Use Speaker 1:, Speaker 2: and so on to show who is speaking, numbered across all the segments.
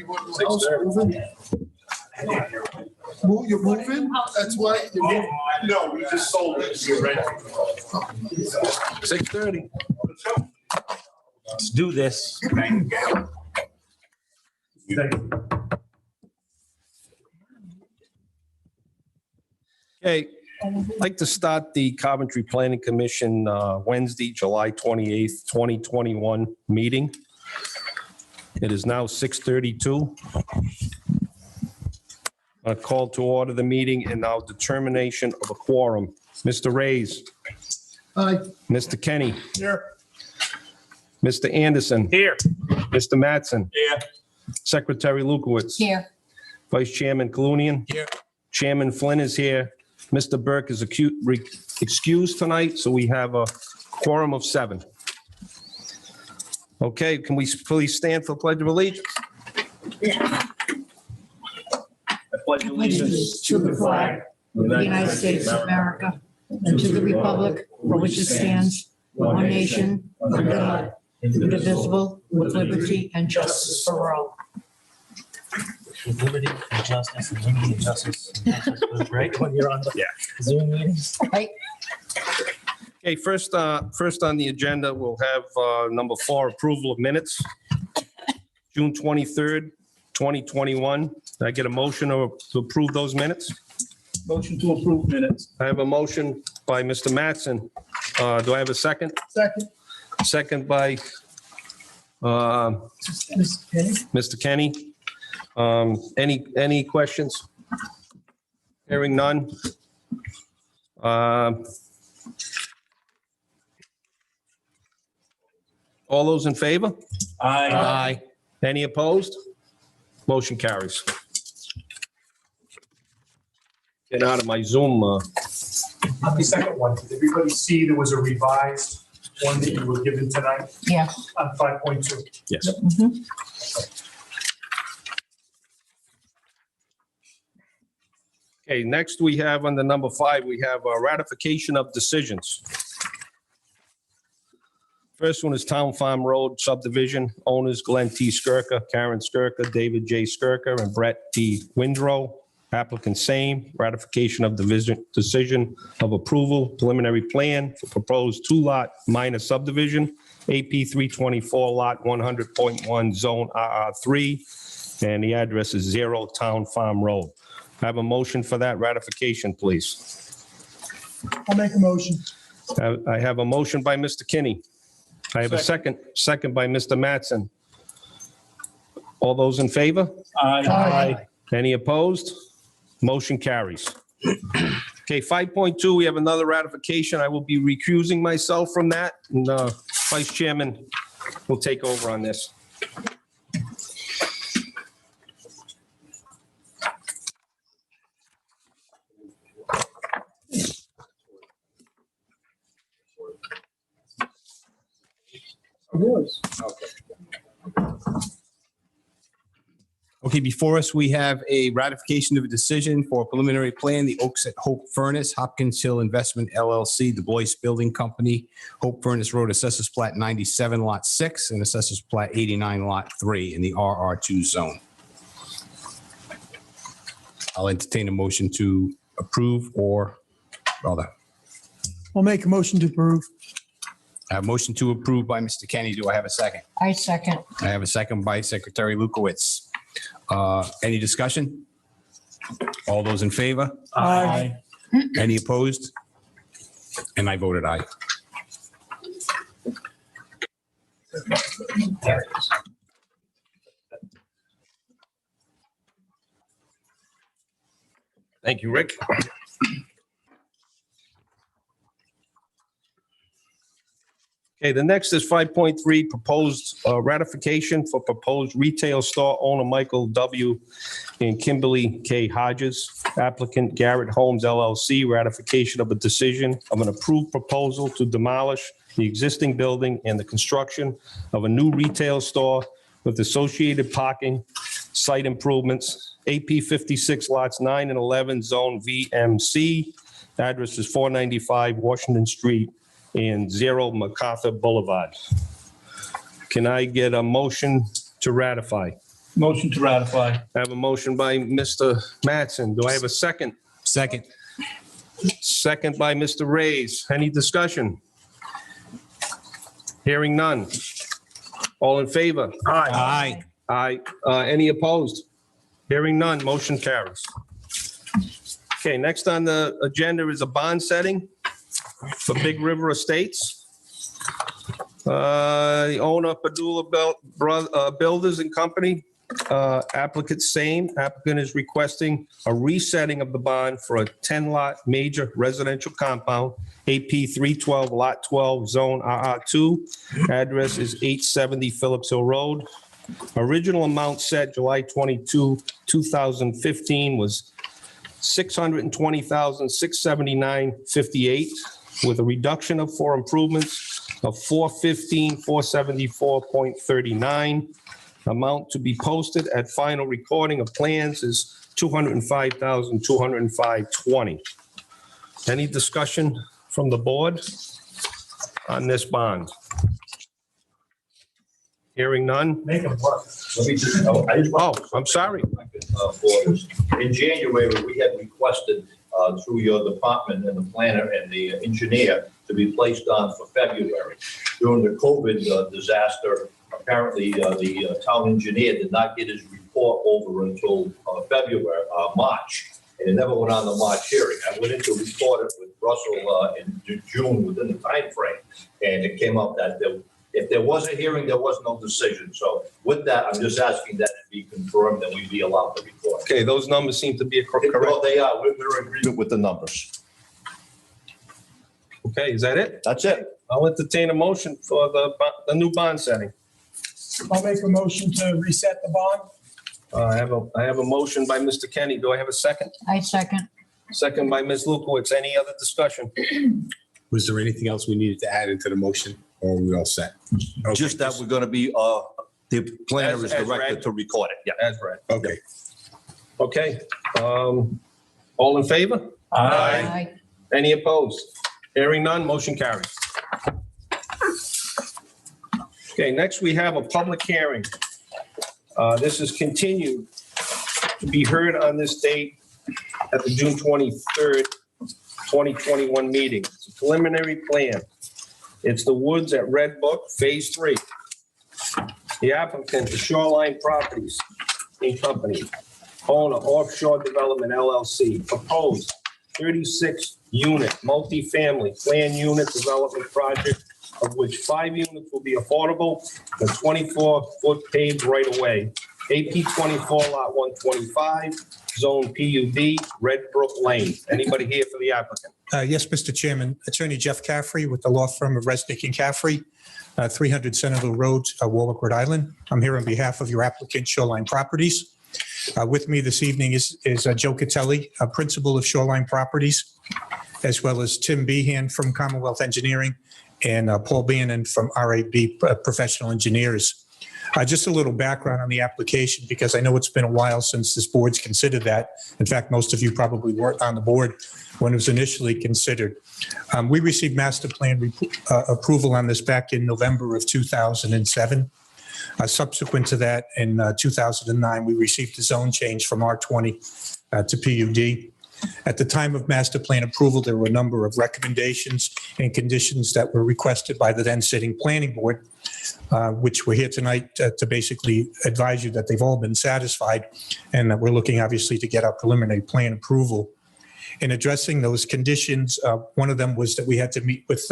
Speaker 1: You want the house moving? You're moving? That's why you're moving?
Speaker 2: No, we just sold it. You're renting.
Speaker 3: 6:30. Let's do this. Okay, I'd like to start the Coventry Planning Commission Wednesday, July 28th, 2021 meeting. It is now 6:32. A call to order the meeting and now determination of a quorum. Mr. Reyes,
Speaker 1: Aye.
Speaker 3: Mr. Kenny,
Speaker 2: Here.
Speaker 3: Mr. Anderson,
Speaker 2: Here.
Speaker 3: Mr. Mattson,
Speaker 2: Here.
Speaker 3: Secretary Lukowitz,
Speaker 4: Here.
Speaker 3: Vice Chairman Kalunian.
Speaker 2: Here.
Speaker 3: Chairman Flynn is here. Mr. Burke is excused tonight, so we have a quorum of 7. Okay, can we please stand for the Pledge of Allegiance?
Speaker 4: Pledge allegiance to the flag of the United States of America and to the republic for which it stands, one nation, under God, indivisible, with liberty and justice for all.
Speaker 5: With liberty and justice and unity and justice. Right, when you're on the Zoom meetings.
Speaker 4: Right?
Speaker 3: Okay, first on the agenda, we'll have number 4, approval of minutes. June 23rd, 2021. Did I get a motion to approve those minutes?
Speaker 2: Motion to approve minutes.
Speaker 3: I have a motion by Mr. Mattson. Do I have a second?
Speaker 1: Second.
Speaker 3: Second by Mr. Kenny. Any questions? Hearing none. All those in favor?
Speaker 2: Aye.
Speaker 3: Any opposed? Motion carries. Get out of my Zoom.
Speaker 6: On the second one, did everybody see there was a revised one that you were given tonight
Speaker 4: Yeah.
Speaker 6: on 5.2?
Speaker 3: Yes.
Speaker 4: Mhm.
Speaker 3: Okay, next we have on the number 5, we have a ratification of decisions. First one is Town Farm Road subdivision, owners Glenn T. Skirka, Karen Skirka, David J. Skirka, and Brett T. Windrow. Applicant same, ratification of decision of approval, preliminary plan for proposed 2-lot minor subdivision, AP 324, lot 100.1, zone RR3, and the address is 0 Town Farm Road. I have a motion for that ratification, please.
Speaker 1: I'll make a motion.
Speaker 3: I have a motion by Mr. Kinney. I have a second by Mr. Mattson. All those in favor?
Speaker 1: Aye.
Speaker 3: Any opposed? Motion carries. Okay, 5.2, we have another ratification. I will be recusing myself from that, and Vice Chairman will take over on this.
Speaker 7: Okay, before us, we have a ratification of a decision for a preliminary plan, the Oaks at Hope Furnace, Hopkins Hill Investment LLC, Du Bois Building Company, Hope Furnace Road, Assessors Plat 97, Lot 6, and Assessors Plat 89, Lot 3 in the RR2 zone. I'll entertain a motion to approve or rather,
Speaker 1: I'll make a motion to approve.
Speaker 7: I have a motion to approve by Mr. Kenny. Do I have a second?
Speaker 4: I second.
Speaker 7: I have a second by Secretary Lukowitz. Any discussion? All those in favor?
Speaker 1: Aye.
Speaker 7: Any opposed? And I voted aye.
Speaker 3: Thank you, Rick. Okay, the next is 5.3, proposed ratification for proposed retail store owner Michael W. and Kimberly K. Hodges, applicant Garrett Homes LLC, ratification of a decision of an approved proposal to demolish the existing building and the construction of a new retail store with associated parking, site improvements, AP 56 lots 9 and 11, zone VMC. Address is 495 Washington Street and 0 MacArthur Boulevard. Can I get a motion to ratify?
Speaker 2: Motion to ratify.
Speaker 3: I have a motion by Mr. Mattson. Do I have a second?
Speaker 7: Second.
Speaker 3: Second by Mr. Reyes. Any discussion? Hearing none. All in favor?
Speaker 7: Aye.
Speaker 3: Aye. Any opposed? Hearing none, motion carries. Okay, next on the agenda is a bond setting for Big River Estates. The owner, Padula Builders and Company, applicant same. Applicant is requesting a resetting of the bond for a 10-lot major residential compound, AP 312, Lot 12, Zone RR2. Address is 870 Phillips Hill Road. Original amount set July 22, 2015 was $620,679.58 with a reduction for improvements of $415,474.39. Amount to be posted at final recording of plans is $205,205.20. Any discussion from the board on this bond? Hearing none.
Speaker 6: Make them work.
Speaker 8: Let me just, I just
Speaker 3: Oh,
Speaker 8: want
Speaker 3: I'm sorry.
Speaker 8: in January, we had requested through your department and the planner and the engineer to be placed on for February. During the COVID disaster, apparently the town engineer did not get his report over until March, and it never went on the March hearing. I went in to report it with Russell in June within the time frame, and it came up that if there was a hearing, there was no decision. So with that, I'm just asking that it be confirmed that we be allowed to report.
Speaker 3: Okay, those numbers seem to be correct.
Speaker 8: Well, they are. We're in agreement with the numbers.
Speaker 3: Okay, is that it?
Speaker 8: That's it.
Speaker 3: I'll entertain a motion for the new bond setting.
Speaker 1: I'll make a motion to reset the bond.
Speaker 3: I have a motion by Mr. Kenny. Do I have a second?
Speaker 4: I second.
Speaker 3: Second by Ms. Lukowitz. Any other discussion?
Speaker 7: Was there anything else we needed to add into the motion, or are we all set? Okay.
Speaker 8: Just that we're going to be, the planner is
Speaker 3: As
Speaker 8: directed
Speaker 3: read.
Speaker 8: to record it. Yeah.
Speaker 3: As read.
Speaker 7: Okay.
Speaker 3: Okay. All in favor?
Speaker 4: Aye.
Speaker 3: Any opposed? Hearing none, motion carries. Okay, next we have a public hearing. This is continued to be heard on this date at the June 23rd, 2021 meeting. It's a preliminary plan. It's the Woods at Red Book, Phase 3. The applicant is Shoreline Properties Inc. Company, owner Offshore Development LLC, proposed 36-unit multifamily plan unit development project, of which 5 units will be affordable, the 24-foot paved right-of-way, AP 24 lot 125, zone PUD, Red Brook Lane. Anybody here for the applicant?
Speaker 9: Yes, Mr. Chairman. Attorney Jeff Caffrey with the law firm of Resnick and Caffrey, 300 Centerville Road, Warwick, Rhode Island. I'm here on behalf of your applicant, Shoreline Properties. With me this evening is Joe Catelli, principal of Shoreline Properties, as well as Tim Behan from Commonwealth Engineering and Paul Bannon from RAB Professional Engineers. Just a little background on the application, because I know it's been a while since this board's considered that. In fact, most of you probably weren't on the board when it was initially considered. We received master plan approval on this back in November of 2007. Subsequent to that, in 2009, we received a zone change from R20 to PUD. At the time of master plan approval, there were a number of recommendations and conditions that were requested by the then sitting planning board, which we're here tonight to basically advise you that they've all been satisfied, and that we're looking obviously to get our preliminary plan approval. In addressing those conditions, one of them was that we had to meet with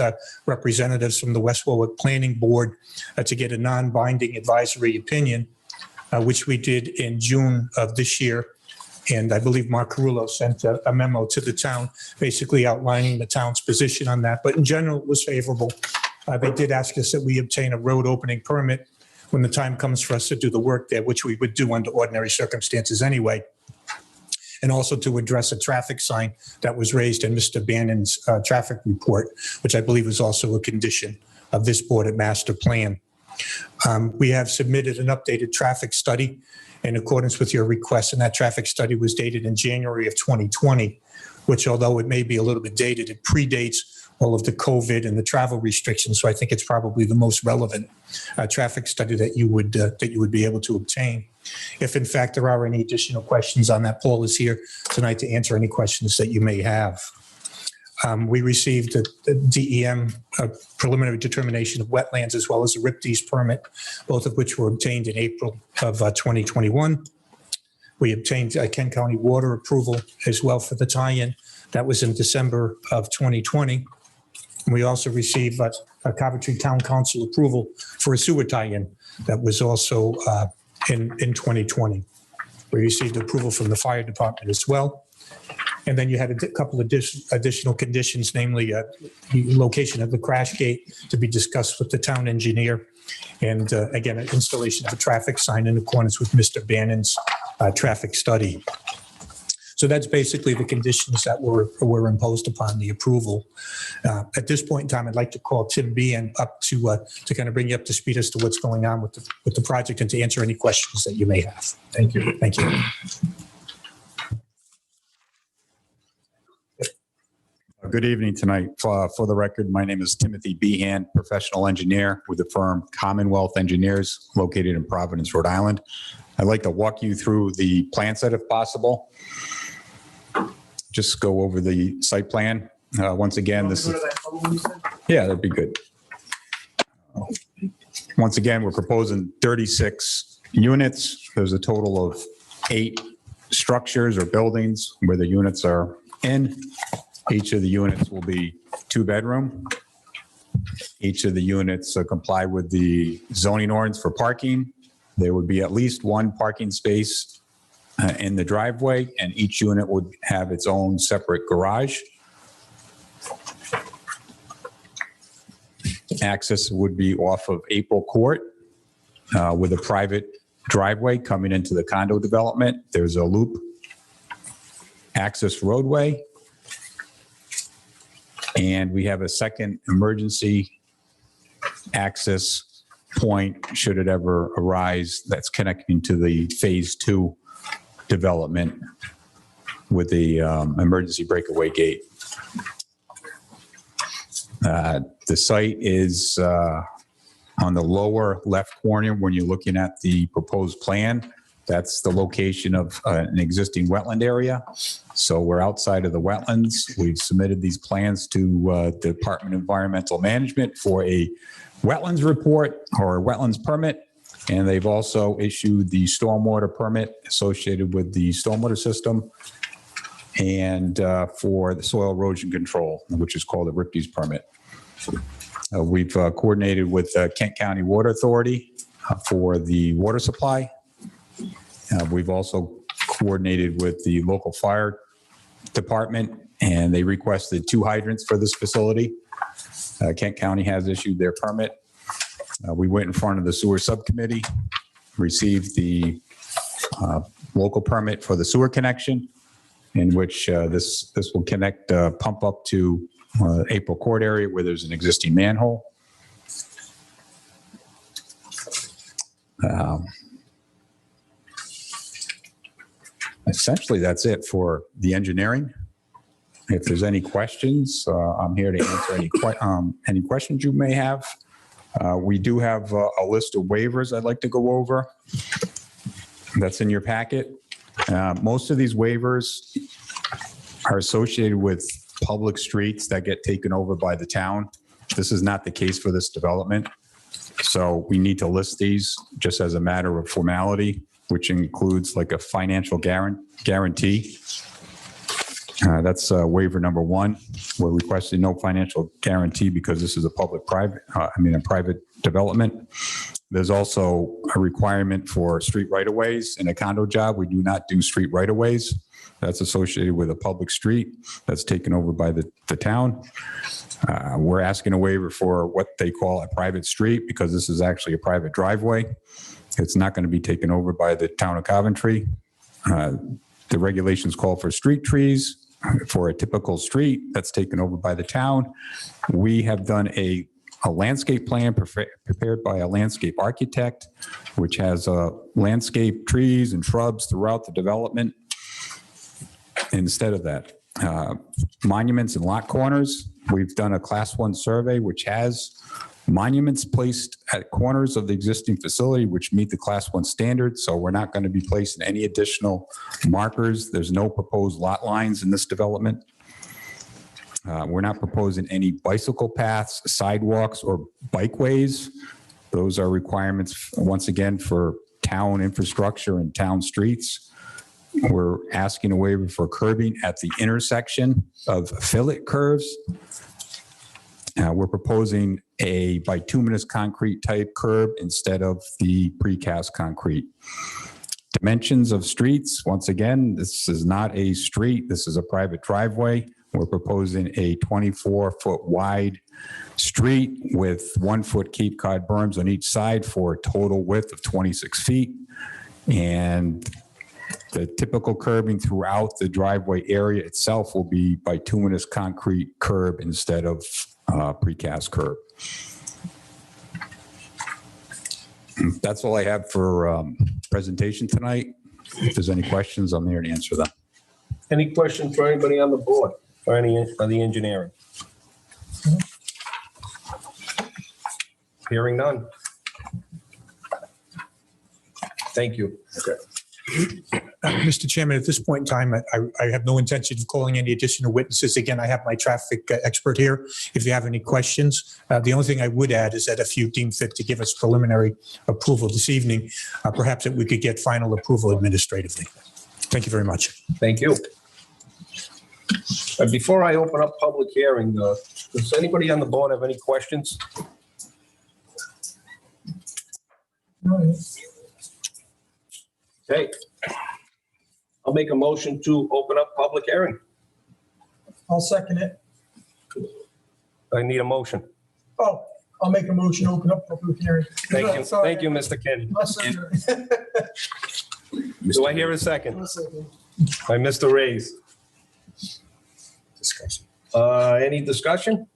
Speaker 9: representatives from the West Warwick Planning Board to get a non-binding advisory opinion, which we did in June of this year. And I believe Mark Carullo sent a memo to the town, basically outlining the town's position on that. But in general, it was favorable. They did ask us that we obtain a road opening permit when the time comes for us to do the work there, which we would do under ordinary circumstances anyway. And also to address a traffic sign that was raised in Mr. Bannon's traffic report, which I believe is also a condition of this board at master plan. We have submitted an updated traffic study in accordance with your request, and that traffic study was dated in January of 2020, which, although it may be a little bit dated, it predates all of the COVID and the travel restrictions. So I think it's probably the most relevant traffic study that you would be able to obtain. If in fact there are any additional questions on that, Paul is here tonight to answer any questions that you may have. We received a DEM preliminary determination of wetlands as well as a RIPD's permit, both of which were obtained in April of 2021. We obtained Kent County water approval as well for the tie-in. That was in December of 2020. We also received a Coventry Town Council approval for a sewer tie-in. That was also in 2020. We received approval from the fire department as well. And then you had a couple of additional conditions, namely the location of the crash gate to be discussed with the town engineer. And again, an installation of a traffic sign in accordance with Mr. Bannon's traffic study. So that's basically the conditions that were imposed upon the approval. At this point in time, I'd like to call Tim Behan up to kind of bring you up to speed as to what's going on with the project and to answer any questions that you may have. Thank you. Thank you.
Speaker 10: Good evening tonight. For the record, my name is Timothy Behan, professional engineer with the firm Commonwealth Engineers located in Providence, Rhode Island. I'd like to walk you through the plan set if possible. Just go over the site plan. Once again, this is, yeah, that'd be good. Once again, we're proposing 36 units. There's a total of 8 structures or buildings where the units are in. Each of the units will be 2-bedroom. Each of the units comply with the zoning ordinance for parking. There would be at least 1 parking space in the driveway, and each unit would have its own separate garage. Access would be off of April Court with a private driveway coming into the condo development. There's a loop access roadway. And we have a second emergency access point, should it ever arise, that's connecting to the phase 2 development with the emergency breakaway gate. The site is on the lower left corner when you're looking at the proposed plan. That's the location of an existing wetland area. So we're outside of the wetlands. We've submitted these plans to the Department of Environmental Management for a wetlands report or a wetlands permit. And they've also issued the stormwater permit associated with the stormwater system and for the soil erosion control, which is called a RIPD's permit. We've coordinated with Kent County Water Authority for the water supply. We've also coordinated with the local fire department, and they requested 2 hydrants for this facility. Kent County has issued their permit. We went in front of the sewer subcommittee, received the local permit for the sewer connection, in which this will connect pump up to April Court area where there's an existing manhole. Essentially, that's it for the engineering. If there's any questions, I'm here to answer any questions you may have. We do have a list of waivers I'd like to go over. That's in your packet. Most of these waivers are associated with public streets that get taken over by the town. This is not the case for this development. So we need to list these just as a matter of formality, which includes like a financial guarantee. That's waiver number 1. We're requesting no financial guarantee because this is a a private development. There's also a requirement for street right-of-ways. In a condo job, we do not do street right-of-ways. That's associated with a public street that's taken over by the town. We're asking a waiver for what they call a private street because this is actually a private driveway. It's not going to be taken over by the town of Coventry. The regulations call for street trees for a typical street that's taken over by the town. We have done a landscape plan prepared by a landscape architect, which has landscape trees and shrubs throughout the development. Instead of that, monuments and lot corners, we've done a class 1 survey, which has monuments placed at corners of the existing facility which meet the Class 1 standards. So we're not going to be placing any additional markers. There's no proposed lot lines in this development. We're not proposing any bicycle paths, sidewalks, or bikeways. Those are requirements, once again, for town infrastructure and town streets. We're asking a waiver for curbing at the intersection of fillet curves. We're proposing a bituminous concrete type curb instead of the precast concrete. Dimensions of streets, once again, this is not a street, this is a private driveway. We're proposing a 24-foot wide street with 1-foot Cape Cod berms on each side for a total width of 26 feet. And the typical curbing throughout the driveway area itself will be bituminous concrete curb instead of precast curb. That's all I have for presentation tonight. If there's any questions, I'm here to answer them.
Speaker 3: Any questions for anybody on the board or any of the engineering? Hearing none. Thank you.
Speaker 9: Mr. Chairman, at this point in time, I have no intention of calling any additional witnesses. Again, I have my traffic expert here. If you have any questions, the only thing I would add is that if you deem fit to give us preliminary approval this evening, perhaps that we could get final approval administratively. Thank you very much.
Speaker 3: Thank you. Before I open up public hearing, does anybody on the board have any questions? Okay. I'll make a motion to open up public hearing.
Speaker 1: I'll second it.
Speaker 3: I need a motion.
Speaker 1: Oh, I'll make a motion to open up public hearing.
Speaker 3: Thank you.
Speaker 1: Sorry.
Speaker 3: Thank you, Mr. Kenny.
Speaker 1: I'll second it.
Speaker 3: Do I hear a second?
Speaker 1: I'll second.
Speaker 3: By Mr. Reyes.
Speaker 7: Discussion.
Speaker 3: Any discussion?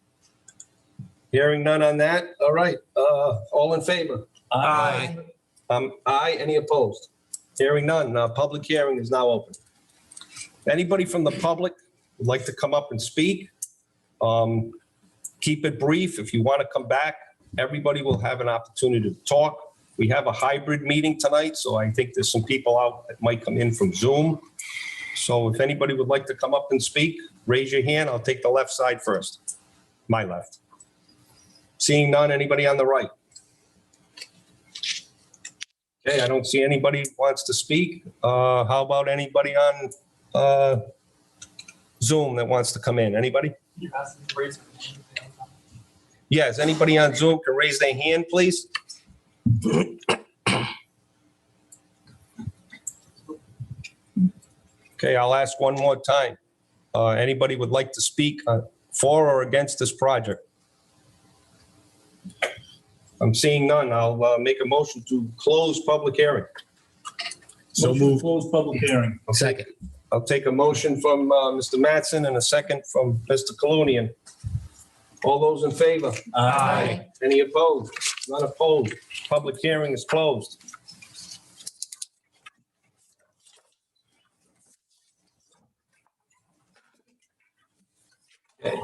Speaker 3: Hearing none on that. All right. All in favor?
Speaker 5: Aye.
Speaker 3: Aye. Any opposed? Hearing none. Public hearing is now open. Anybody from the public would like to come up and speak? Keep it brief. If you want to come back, everybody will have an opportunity to talk. We have a hybrid meeting tonight, so I think there's some people out that might come in from Zoom. So if anybody would like to come up and speak, raise your hand. I'll take the left side first. My left. Seeing none, anybody on the right? Okay, I don't see anybody wants to speak. How about anybody on Zoom that wants to come in? Anybody? Yes, anybody on Zoom can raise their hand, please. Okay, I'll ask one more time. Anybody would like to speak for or against this project? I'm seeing none. I'll make a motion to close public hearing.
Speaker 2: So move. Close public hearing.
Speaker 5: Second.
Speaker 3: I'll take a motion from Mr. Mattson and a second from Mr. Colonian. All those in favor?
Speaker 5: Aye.
Speaker 3: Any opposed? None opposed. Public hearing is closed. Okay.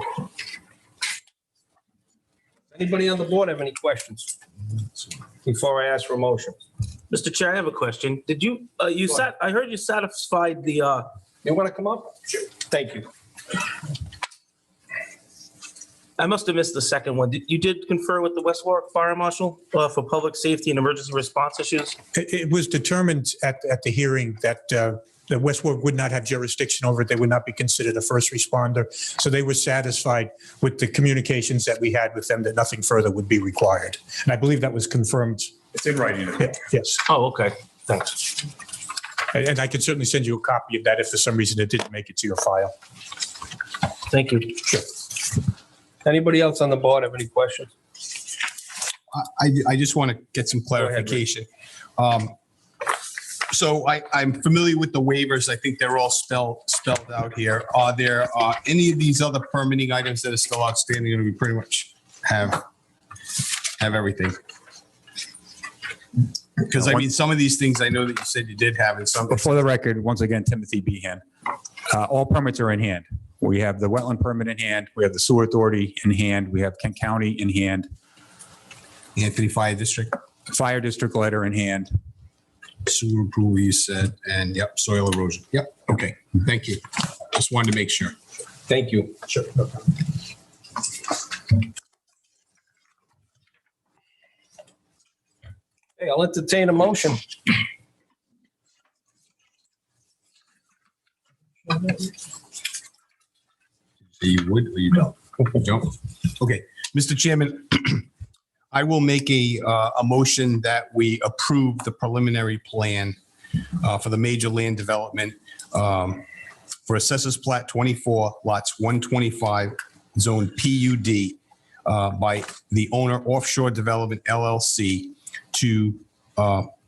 Speaker 3: Anybody on the board have any questions before I ask for a motion?
Speaker 5: Mr. Chair, I have a question. Did you, I heard you satisfied the,
Speaker 3: You want to come up? Sure. Thank you.
Speaker 5: I must have missed the second one. You did confer with the West Warwick Fire Marshal for public safety and emergency response issues?
Speaker 9: It was determined at the hearing that the West Warwick would not have jurisdiction over it. They would not be considered a first responder. So they were satisfied with the communications that we had with them that nothing further would be required. And I believe that was confirmed.
Speaker 2: It's in writing.
Speaker 9: Yes.
Speaker 5: Oh, okay. Thanks.
Speaker 9: And I can certainly send you a copy of that if for some reason it didn't make it to your file.
Speaker 5: Thank you.
Speaker 3: Sure. Anybody else on the board have any questions?
Speaker 7: I just want to get some
Speaker 3: ahead, Rick.
Speaker 7: clarification. So I'm familiar with the waivers. I think they're all spelled out here. Are there any of these other permitting items that are still outstanding, or we pretty much have everything? Because I mean, some of these things I know that you said you did have, and some.
Speaker 10: But for the record, once again, Timothy Behan. All permits are in hand. We have the wetland permit in hand. We have the sewer authority in hand. We have Kent County in hand.
Speaker 7: Anthony Fire District,
Speaker 10: Fire district letter in hand.
Speaker 7: sewer approval, you said, and yep, soil erosion. Yep, okay, thank you. Just wanted to make sure.
Speaker 3: Thank you.
Speaker 1: Sure. No problem.
Speaker 3: Hey, I'll entertain a motion.
Speaker 7: You would or you don't? Don't? Okay, Mr. Chairman, I will make a motion that we approve the preliminary plan for the major land development for Assessors Plat 24, lots 125, zone PUD by the owner Offshore Development LLC to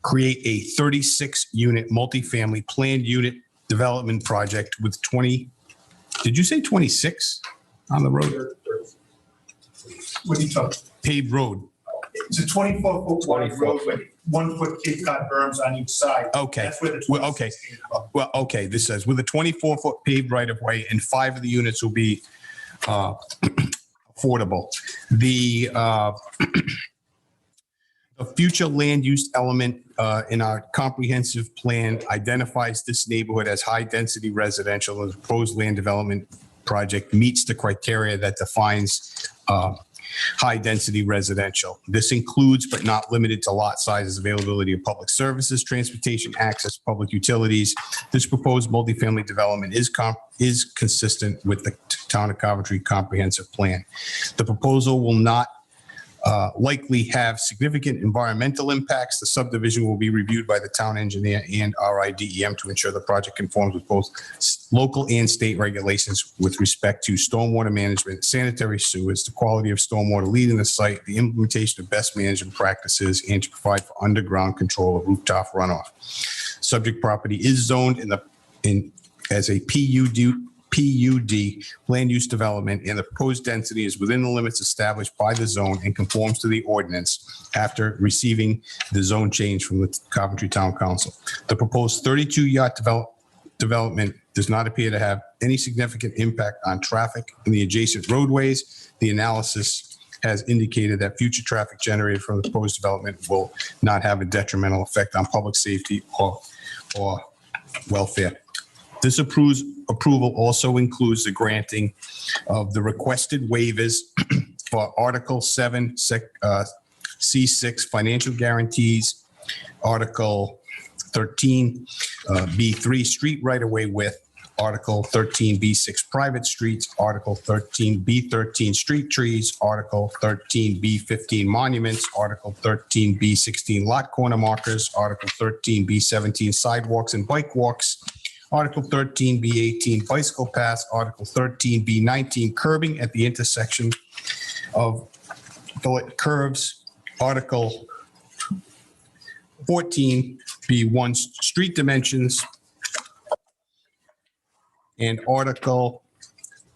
Speaker 7: create a 36-unit multifamily planned unit development project with 20, did you say 26 on the road?
Speaker 6: What are you talking?
Speaker 7: Paved road.
Speaker 6: It's a 24-foot wide road with 1 foot Cape Cod berms on each side.
Speaker 7: Okay.
Speaker 6: That's where the
Speaker 7: Well,
Speaker 6: 26 came from.
Speaker 7: Well, okay, this says with a 24-foot paved right-of-way and 5 of the units will be affordable. The future land use element in our comprehensive plan identifies this neighborhood as high-density residential, and the proposed land development project meets the criteria that defines high-density residential. This includes, but not limited to, lot sizes, availability of public services, transportation, access, to public utilities. This proposed multifamily development is consistent with the Town of Coventry Comprehensive Plan. The proposal will not likely have significant environmental impacts. The subdivision will be reviewed by the town engineer and RIDEM to ensure the project conforms with both local and state regulations with respect to stormwater management, sanitary sewers, the quality of stormwater leading the site, the implementation of best management practices, and to provide for underground control of rooftop runoff. Subject property is zoned as a PUD land use development, and the proposed density is within the limits established by the zone and conforms to the ordinance after receiving the zone change from the Coventry Town Council. The proposed 32-yacht development does not appear to have any significant impact on traffic in the adjacent roadways. The analysis has indicated that future traffic generated from the proposed development will not have a detrimental effect on public safety or welfare. This approval also includes the granting of the requested waivers for Article 7, C6 financial guarantees, Article 13, B3 street right-of-way width, Article 13, B6 private streets, Article 13, B13 street trees, Article 13, B15 monuments, Article 13, B16 lot corner markers, Article 13, B17 sidewalks and bike walks, Article 13, B18 bicycle paths, Article 13, B19 curbing at the intersection of fillet curves, Article 14, B1 street dimensions, and Article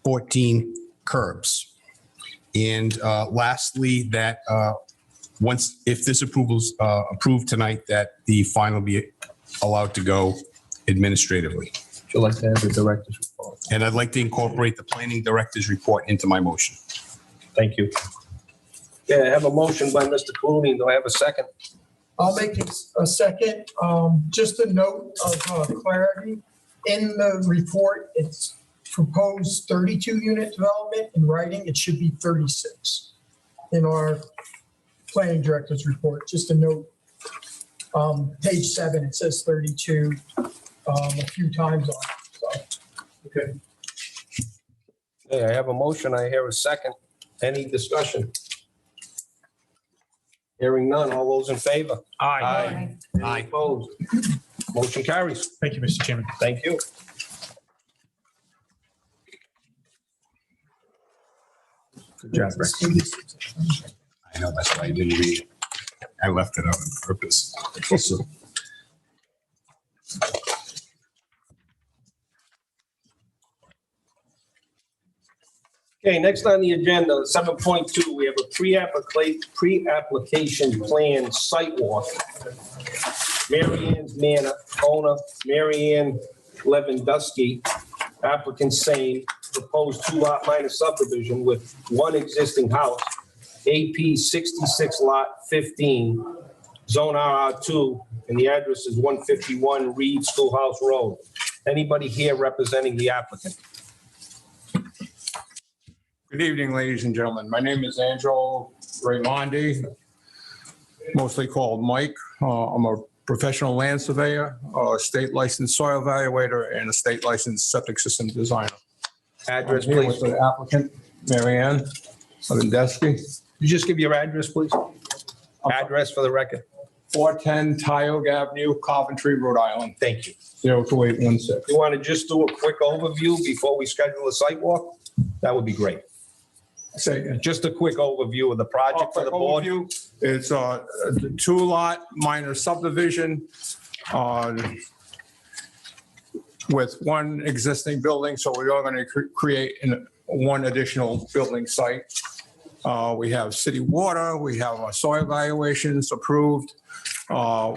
Speaker 7: 14 curbs. And lastly, that once, if this approval's approved tonight, that the fine will be allowed to go administratively.
Speaker 3: Would you like to have the director's report?
Speaker 7: And I'd like to incorporate the planning director's report into my motion.
Speaker 3: Thank you. Yeah, I have a motion by Mr. Clooney. Do I have a second?
Speaker 1: I'll make a second. Just a note of clarity. In the report, it's proposed 32-unit development. In writing, it should be 36 in our planning director's report. Just a note. Page 7, it says 32 a few times on it. So,
Speaker 6: Okay.
Speaker 3: Okay, I have a motion. I hear a second. Any discussion? Hearing none. All those in favor?
Speaker 4: Aye.
Speaker 3: Any opposed? Motion carries.
Speaker 6: Thank you, Mr. Chairman.
Speaker 3: Thank you.
Speaker 7: Good job, Rick. I know, that's why I didn't read it. I left it out on purpose. So,
Speaker 3: Okay, next on the agenda, 7.2, we have a pre-application plan site walk. Mary Ann's Manor, owner Mary Ann Lewandowski, applicant same, proposed 2-lot minor subdivision with one existing house AP 66 Lot 15, Zone RR2, and the address is 151 Reed Schoolhouse Road. Anybody here representing the applicant?
Speaker 11: Good evening, ladies and gentlemen. My name is Angelo Raimondi, mostly called Mike. I'm a professional land surveyor, a state licensed soil evaluator, and a state licensed septic system designer.
Speaker 3: Address,
Speaker 11: I'm here
Speaker 3: please.
Speaker 11: with the applicant, Mary Ann Odendesky,
Speaker 3: You just give your address, please? Address for the record.
Speaker 11: 410 Tioga Avenue, Coventry, Rhode Island,
Speaker 3: Thank you.
Speaker 11: 02816.
Speaker 3: You want to just do a quick overview before we schedule a site walk? That would be great.
Speaker 11: Say again.
Speaker 3: Just a quick overview of the project for the board.
Speaker 11: Overview. It's a two-lot minor subdivision with one existing building, so we are going to create one additional building site. We have city water, we have our soil evaluations approved.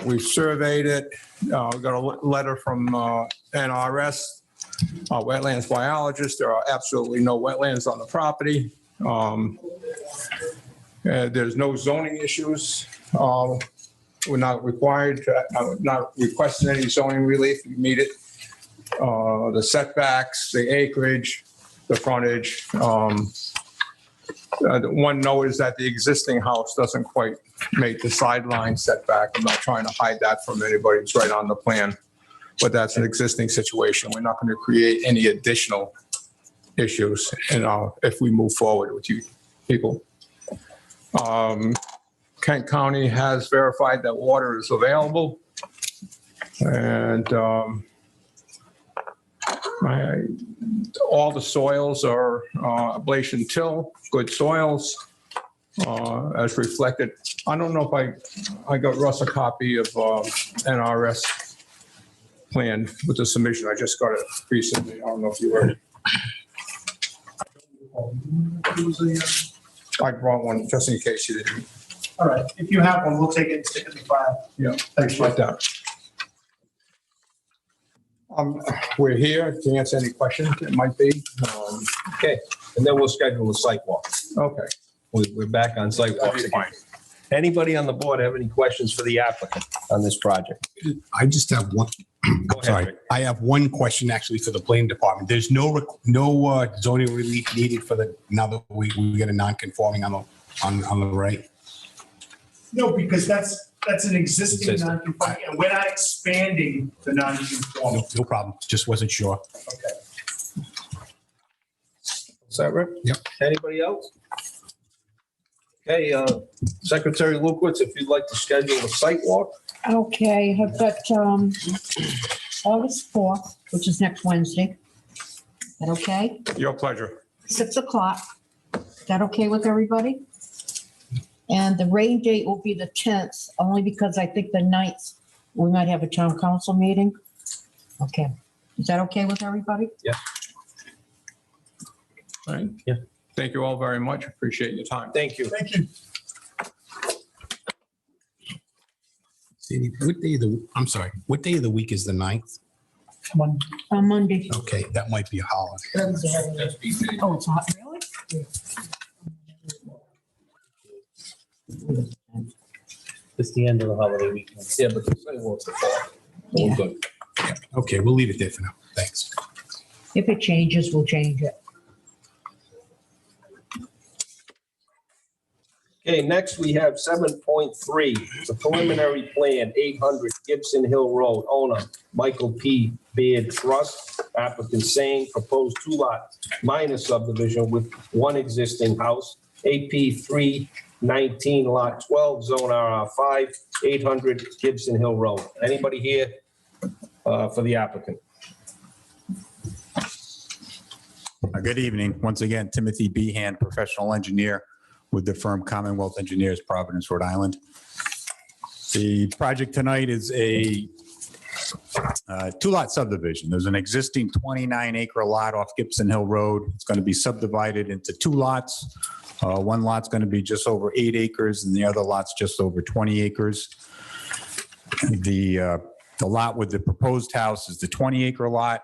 Speaker 11: We've surveyed it. We got a letter from NRS, wetlands biologist. There are absolutely no wetlands on the property. There's no zoning issues. We're not required to, not requesting any zoning relief. We meet it. The setbacks, the acreage, the frontage. The one note is that the existing house doesn't quite make the sideline setback. I'm not trying to hide that from anybody. It's right on the plan. But that's an existing situation. We're not going to create any additional issues if we move forward with you people. Kent County has verified that water is available. And all the soils are ablation till, good soils, as reflected. I don't know if I got Russ a copy of NRS plan with the submission. I just got it recently. I don't know if you heard it. I brought one just in case you didn't.
Speaker 6: All right, if you have one, we'll take it and stick it in the file.
Speaker 11: Yeah, thanks like that. We're here to answer any questions that might be.
Speaker 3: Okay, and then we'll schedule a site walk.
Speaker 11: Okay.
Speaker 3: We're back on site walk.
Speaker 11: That'd be fine.
Speaker 3: Anybody on the board have any questions for the applicant on this project?
Speaker 7: I just have one.
Speaker 3: Go ahead,
Speaker 7: Sorry,
Speaker 3: Rick.
Speaker 7: I have one question actually for the planning department. There's no zoning relief needed for now that we get a non-conforming on the right.
Speaker 6: No, because that's an existing
Speaker 3: Existing.
Speaker 6: non-conforming, and we're not expanding the non-conforming.
Speaker 7: No problem. Just wasn't sure.
Speaker 6: Okay.
Speaker 3: Is that right?
Speaker 7: Yep.
Speaker 3: Anybody else? Okay, Secretary Lukowitz, if you'd like to schedule a site walk.
Speaker 4: Okay, I've got August 4th, which is next Wednesday. Is that okay?
Speaker 11: Your pleasure.
Speaker 4: 6 o'clock. Is that okay with everybody? And the rain date will be the 10th, only because I think the 9th, we might have a town council meeting. Okay. Is that okay with everybody?
Speaker 11: All right.
Speaker 3: Yeah.
Speaker 11: Thank you all very much. Appreciate your time.
Speaker 3: Thank you.
Speaker 1: Thank you.
Speaker 7: Sandy, I'm sorry, what day of the week is the 9th?
Speaker 4: On Monday.
Speaker 7: Okay, that might be a holiday.
Speaker 4: Oh, it's hot, really?
Speaker 5: It's the end of the holiday weekend.
Speaker 3: Yeah, but the site walk's the fall.
Speaker 4: Yeah.
Speaker 3: Good.
Speaker 7: Okay, we'll leave it there for now. Thanks.
Speaker 4: If it changes, we'll change it.
Speaker 3: Okay, next we have 7.3, the preliminary plan, 800 Gibson Hill Road, owner Michael P. Beard Trust, applicant saying proposed two-lot minor subdivision with one existing house, AP 319 Lot 12, Zone RR5, 800 Gibson Hill Road. Anybody here for the applicant?
Speaker 10: Good evening. Once again, Timothy Behan, professional engineer with the firm Commonwealth Engineers, Providence, Rhode Island. The project tonight is a two-lot subdivision. There's an existing 29-acre lot off Gibson Hill Road. It's going to be subdivided into two lots. One lot's going to be just over 8 acres, and the other lot's just over 20 acres. The lot with the proposed house is the 20-acre lot.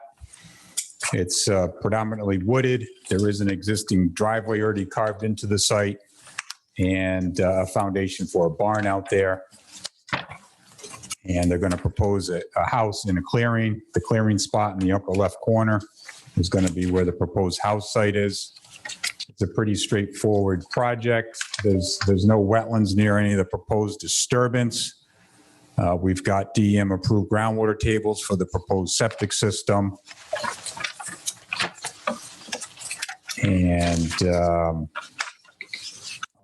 Speaker 10: It's predominantly wooded. There is an existing driveway already carved into the site. and a foundation for a barn out there. And they're going to propose a house in a clearing. The clearing spot in the upper left corner is going to be where the proposed house site is. It's a pretty straightforward project. There's no wetlands near any of the proposed disturbance. We've got DEM approved groundwater tables for the proposed septic system. And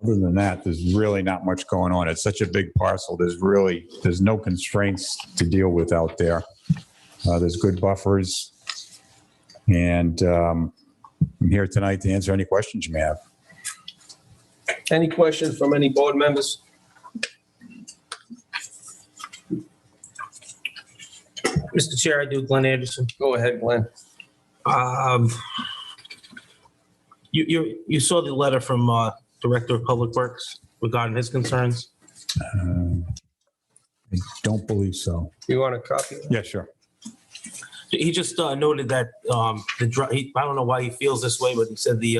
Speaker 10: other than that, there's really not much going on. It's such a big parcel. There's no constraints to deal with out there. There's good buffers. And I'm here tonight to answer any questions you may have.
Speaker 3: Any questions from any board members?
Speaker 5: Mr. Chair, I do. Glenn Anderson.
Speaker 3: Go ahead, Glenn.
Speaker 5: You saw the letter from Director of Public Works regarding his concerns?
Speaker 10: I don't believe so.
Speaker 3: You want a copy?
Speaker 10: Yeah, sure.
Speaker 5: He just noted that I don't know why he feels this way, but he said he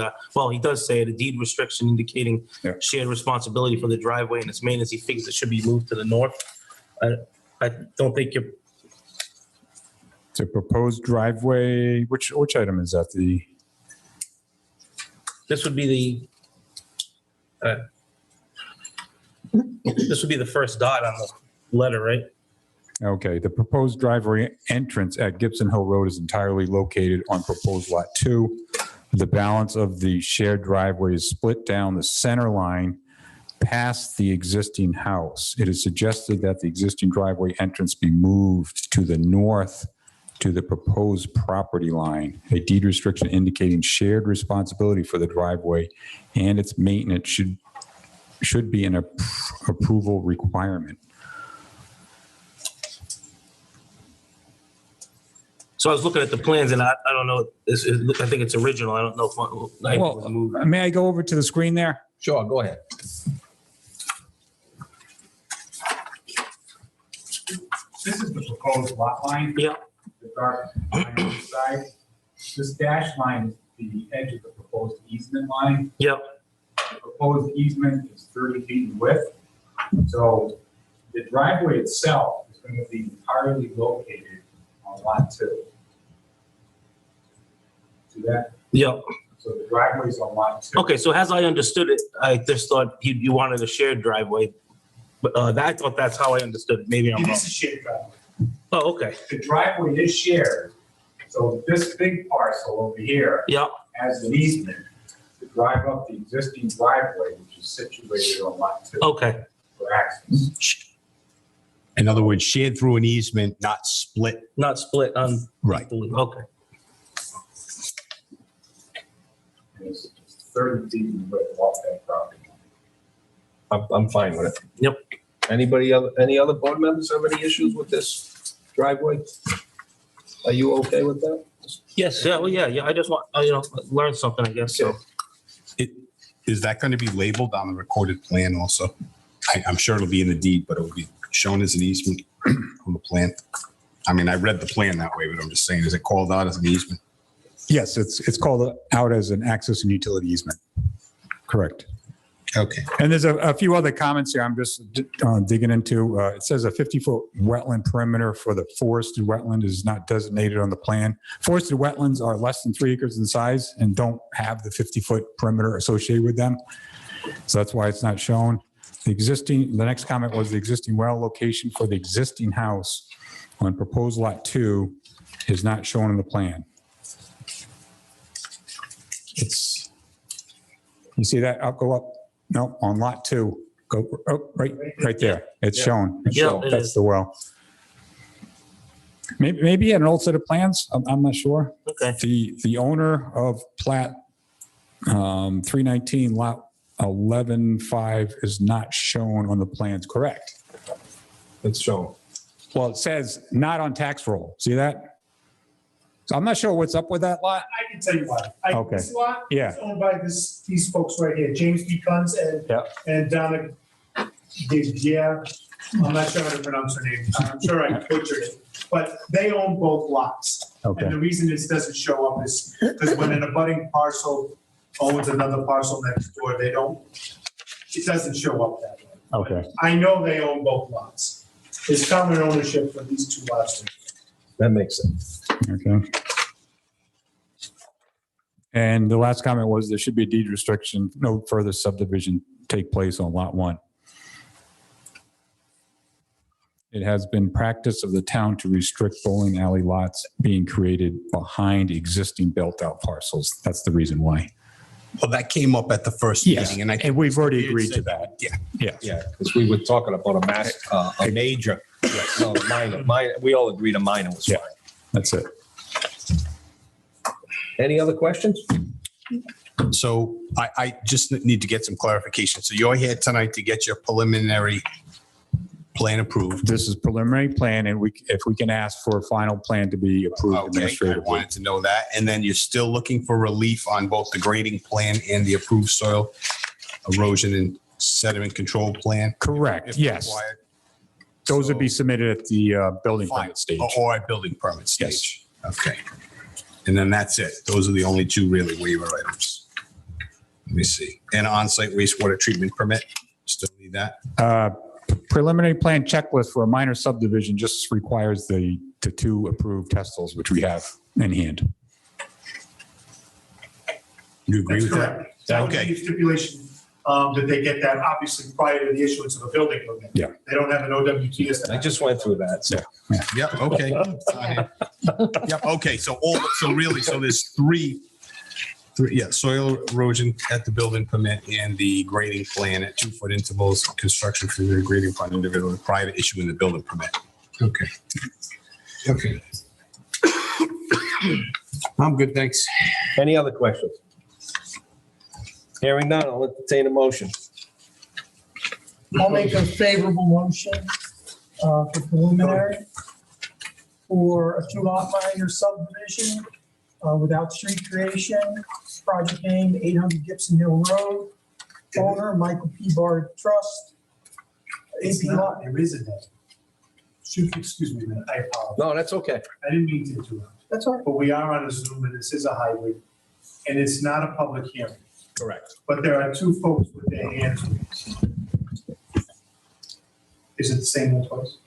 Speaker 5: does say the deed restriction indicating shared responsibility for the driveway and its maintenance. He figures it should be moved to the north. I don't think you're.
Speaker 10: It's a proposed driveway. Which item is that?
Speaker 5: This would be the first dot on the letter, right?
Speaker 10: Okay, the proposed driveway entrance at Gibson Hill Road is entirely located on proposed lot 2. The balance of the shared driveway is split down the center line past the existing house. It is suggested that the existing driveway entrance be moved to the north to the proposed property line. A deed restriction indicating shared responsibility for the driveway and its maintenance should be an approval requirement.
Speaker 5: So I was looking at the plans and I don't know, I think it's original. I don't know if it was moved.
Speaker 10: May I go over to the screen there?
Speaker 3: Sure, go ahead.
Speaker 6: This is the proposed lot line.
Speaker 5: Yeah.
Speaker 6: The dark line on the side. This dash line is the edge of the proposed easement line.
Speaker 5: Yep.
Speaker 6: The proposed easement is 30 feet in width. So the driveway itself is going to be entirely located on lot 2. See that?
Speaker 5: Yep.
Speaker 6: So the driveway is on lot 2.
Speaker 5: Okay, so as I understood it, I just thought you wanted a shared driveway. But I thought that's how I understood it. Maybe I'm
Speaker 6: It
Speaker 5: wrong.
Speaker 6: is a shared driveway.
Speaker 5: Oh, okay.
Speaker 6: The driveway is shared. So this big parcel over here
Speaker 5: Yep.
Speaker 6: has an easement to drive up the existing driveway, which is situated on lot 2
Speaker 5: Okay.
Speaker 6: for access.
Speaker 7: In other words, shared through an easement, not split.
Speaker 5: Not split on.
Speaker 7: Right.
Speaker 5: Okay.
Speaker 6: And it's 30 feet in width off that property.
Speaker 3: I'm fine with it.
Speaker 5: Yep.
Speaker 3: Any other board members have any issues with this driveway? Are you okay with that?
Speaker 5: Yes. Yeah. Well, yeah. I just want, learn something, I guess. So.
Speaker 7: Is that going to be labeled on the recorded plan also? I'm sure it'll be in the deed, but it will be shown as an easement on the plan. I mean, I read the plan that way, but I'm just saying, is it called out as an easement?
Speaker 10: Yes, it's called out as an access and utility easement. Correct.
Speaker 7: Okay.
Speaker 10: And there's a few other comments here I'm just digging into. It says a 50-foot wetland perimeter for the forested wetland is not designated on the plan. Forested wetlands are less than 3 acres in size and don't have the 50-foot perimeter associated with them. So that's why it's not shown. The next comment was the existing well location for the existing house on proposed lot 2 is not shown in the plan. You see that? I'll go up. No, on lot 2, go right there. It's shown. It's shown.
Speaker 5: it
Speaker 10: That's
Speaker 5: is.
Speaker 10: the well. Maybe an old set of plans. I'm not sure.
Speaker 5: Okay.
Speaker 10: The owner of plat 319 lot 11-5 is not shown on the plans. Correct.
Speaker 3: It's shown.
Speaker 10: Well, it says not on tax roll. See that? So I'm not sure what's up with that lot.
Speaker 6: I can tell you why.
Speaker 10: Okay.
Speaker 6: This lot
Speaker 10: Yeah.
Speaker 6: is owned by these folks right here, James B. Kunz and Donna Didier. I'm not sure how to pronounce her name. I'm sure I butchered it. But they own both lots.
Speaker 10: Okay.
Speaker 6: And the reason this doesn't show up is because when an abutting parcel owns another parcel next door, they don't it doesn't show up that way.
Speaker 10: Okay.
Speaker 6: I know they own both lots. There's common ownership for these two lots.
Speaker 3: That makes sense.
Speaker 10: Okay. And the last comment was there should be a deed restriction, no further subdivision take place on Lot 1. It has been practice of the town to restrict bowling alley lots being created behind existing built-out parcels. That's the reason why.
Speaker 7: Well, that came up at the first
Speaker 10: Yes,
Speaker 7: meeting, and I.
Speaker 10: and we've already agreed to that.
Speaker 7: Yeah.
Speaker 10: Yes.
Speaker 3: Yeah, because we were talking about a major, no, minor, we all agreed a minor was
Speaker 10: Yeah.
Speaker 3: fine.
Speaker 10: That's it.
Speaker 3: Any other questions?
Speaker 7: So I just need to get some clarification. So you're here tonight to get your preliminary plan approved.
Speaker 10: This is preliminary plan, and if we can ask for a final plan to be approved
Speaker 7: Okay, I
Speaker 10: administratively.
Speaker 7: wanted to know that. And then you're still looking for relief on both the grading plan and the approved soil erosion and sediment control plan?
Speaker 10: Correct,
Speaker 7: if
Speaker 10: yes.
Speaker 7: required?
Speaker 10: Those would be submitted at the building
Speaker 7: Fine.
Speaker 10: permit stage.
Speaker 7: Or at building permit stage? Okay. And then that's it. Those are the only two really waiver items. Let me see. And on-site wastewater treatment permit, still need that?
Speaker 10: Preliminary plan checklist for a minor subdivision just requires the two approved test holes, which we have in hand.
Speaker 7: You agree
Speaker 6: That's
Speaker 7: with that?
Speaker 6: correct. That would
Speaker 7: Okay.
Speaker 6: be a stipulation that they get that obviously prior to the issuance of a building permit.
Speaker 10: Yeah.
Speaker 6: They don't have an OWT as
Speaker 3: I just went through that, so.
Speaker 7: Yep, okay. Yep, okay, so there's three, soil erosion at the building permit and the grading plan at 2-foot intervals, construction for the grading plan individually prior to issuing the building permit. Okay. Okay. I'm good, thanks.
Speaker 3: Any other questions? Hearing none, I'll entertain a motion.
Speaker 1: I'll make a favorable motion for preliminary for a 2-lot minor subdivision without street creation, project name 800 Gibson Hill Road, owner Michael P. Bard Trust,
Speaker 6: It's
Speaker 1: AP lot.
Speaker 6: not, there is a name. Shoot, excuse me a minute, I apologize.
Speaker 3: No, that's okay.
Speaker 6: I didn't mean to interrupt.
Speaker 1: That's all right.
Speaker 6: But we are on a Zoom and this is a hybrid and it's not a public hearing.
Speaker 3: Correct.
Speaker 6: But there are two folks with their hands raised. Is it the same one twice?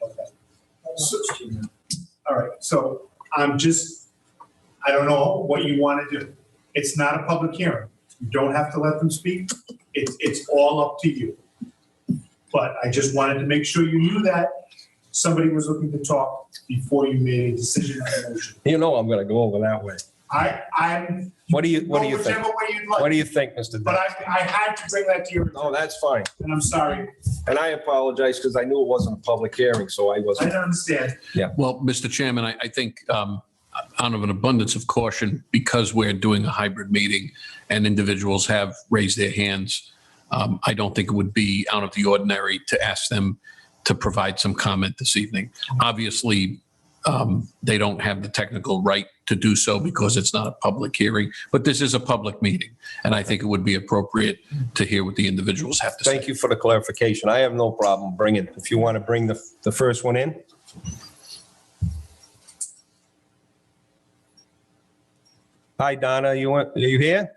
Speaker 6: Okay. All right, so I don't know what you want to do. It's not a public hearing. You don't have to let them speak. It's all up to you. But I just wanted to make sure you knew that somebody was looking to talk before you made a decision on the motion.
Speaker 3: You know I'm gonna go over that way.
Speaker 6: I'm.
Speaker 3: What do you
Speaker 6: go
Speaker 3: think?
Speaker 6: Whichever way you'd like.
Speaker 3: What do you think, Mr.
Speaker 6: But
Speaker 3: Dunn?
Speaker 6: I had to bring that to your,
Speaker 3: No, that's fine.
Speaker 6: and I'm sorry.
Speaker 3: And I apologize because I knew it wasn't a public hearing, so I
Speaker 6: I
Speaker 3: wasn't.
Speaker 6: don't understand.
Speaker 12: Well, Mr. Chairman, I think out of an abundance of caution, because we're doing a hybrid meeting and individuals have raised their hands, I don't think it would be out of the ordinary to ask them to provide some comment this evening. Obviously, they don't have the technical right to do so because it's not a public hearing, but this is a public meeting. And I think it would be appropriate to hear what the individuals have to say.
Speaker 3: Thank you for the clarification. I have no problem bringing, if you want to bring the first one in. Hi, Donna, are you here?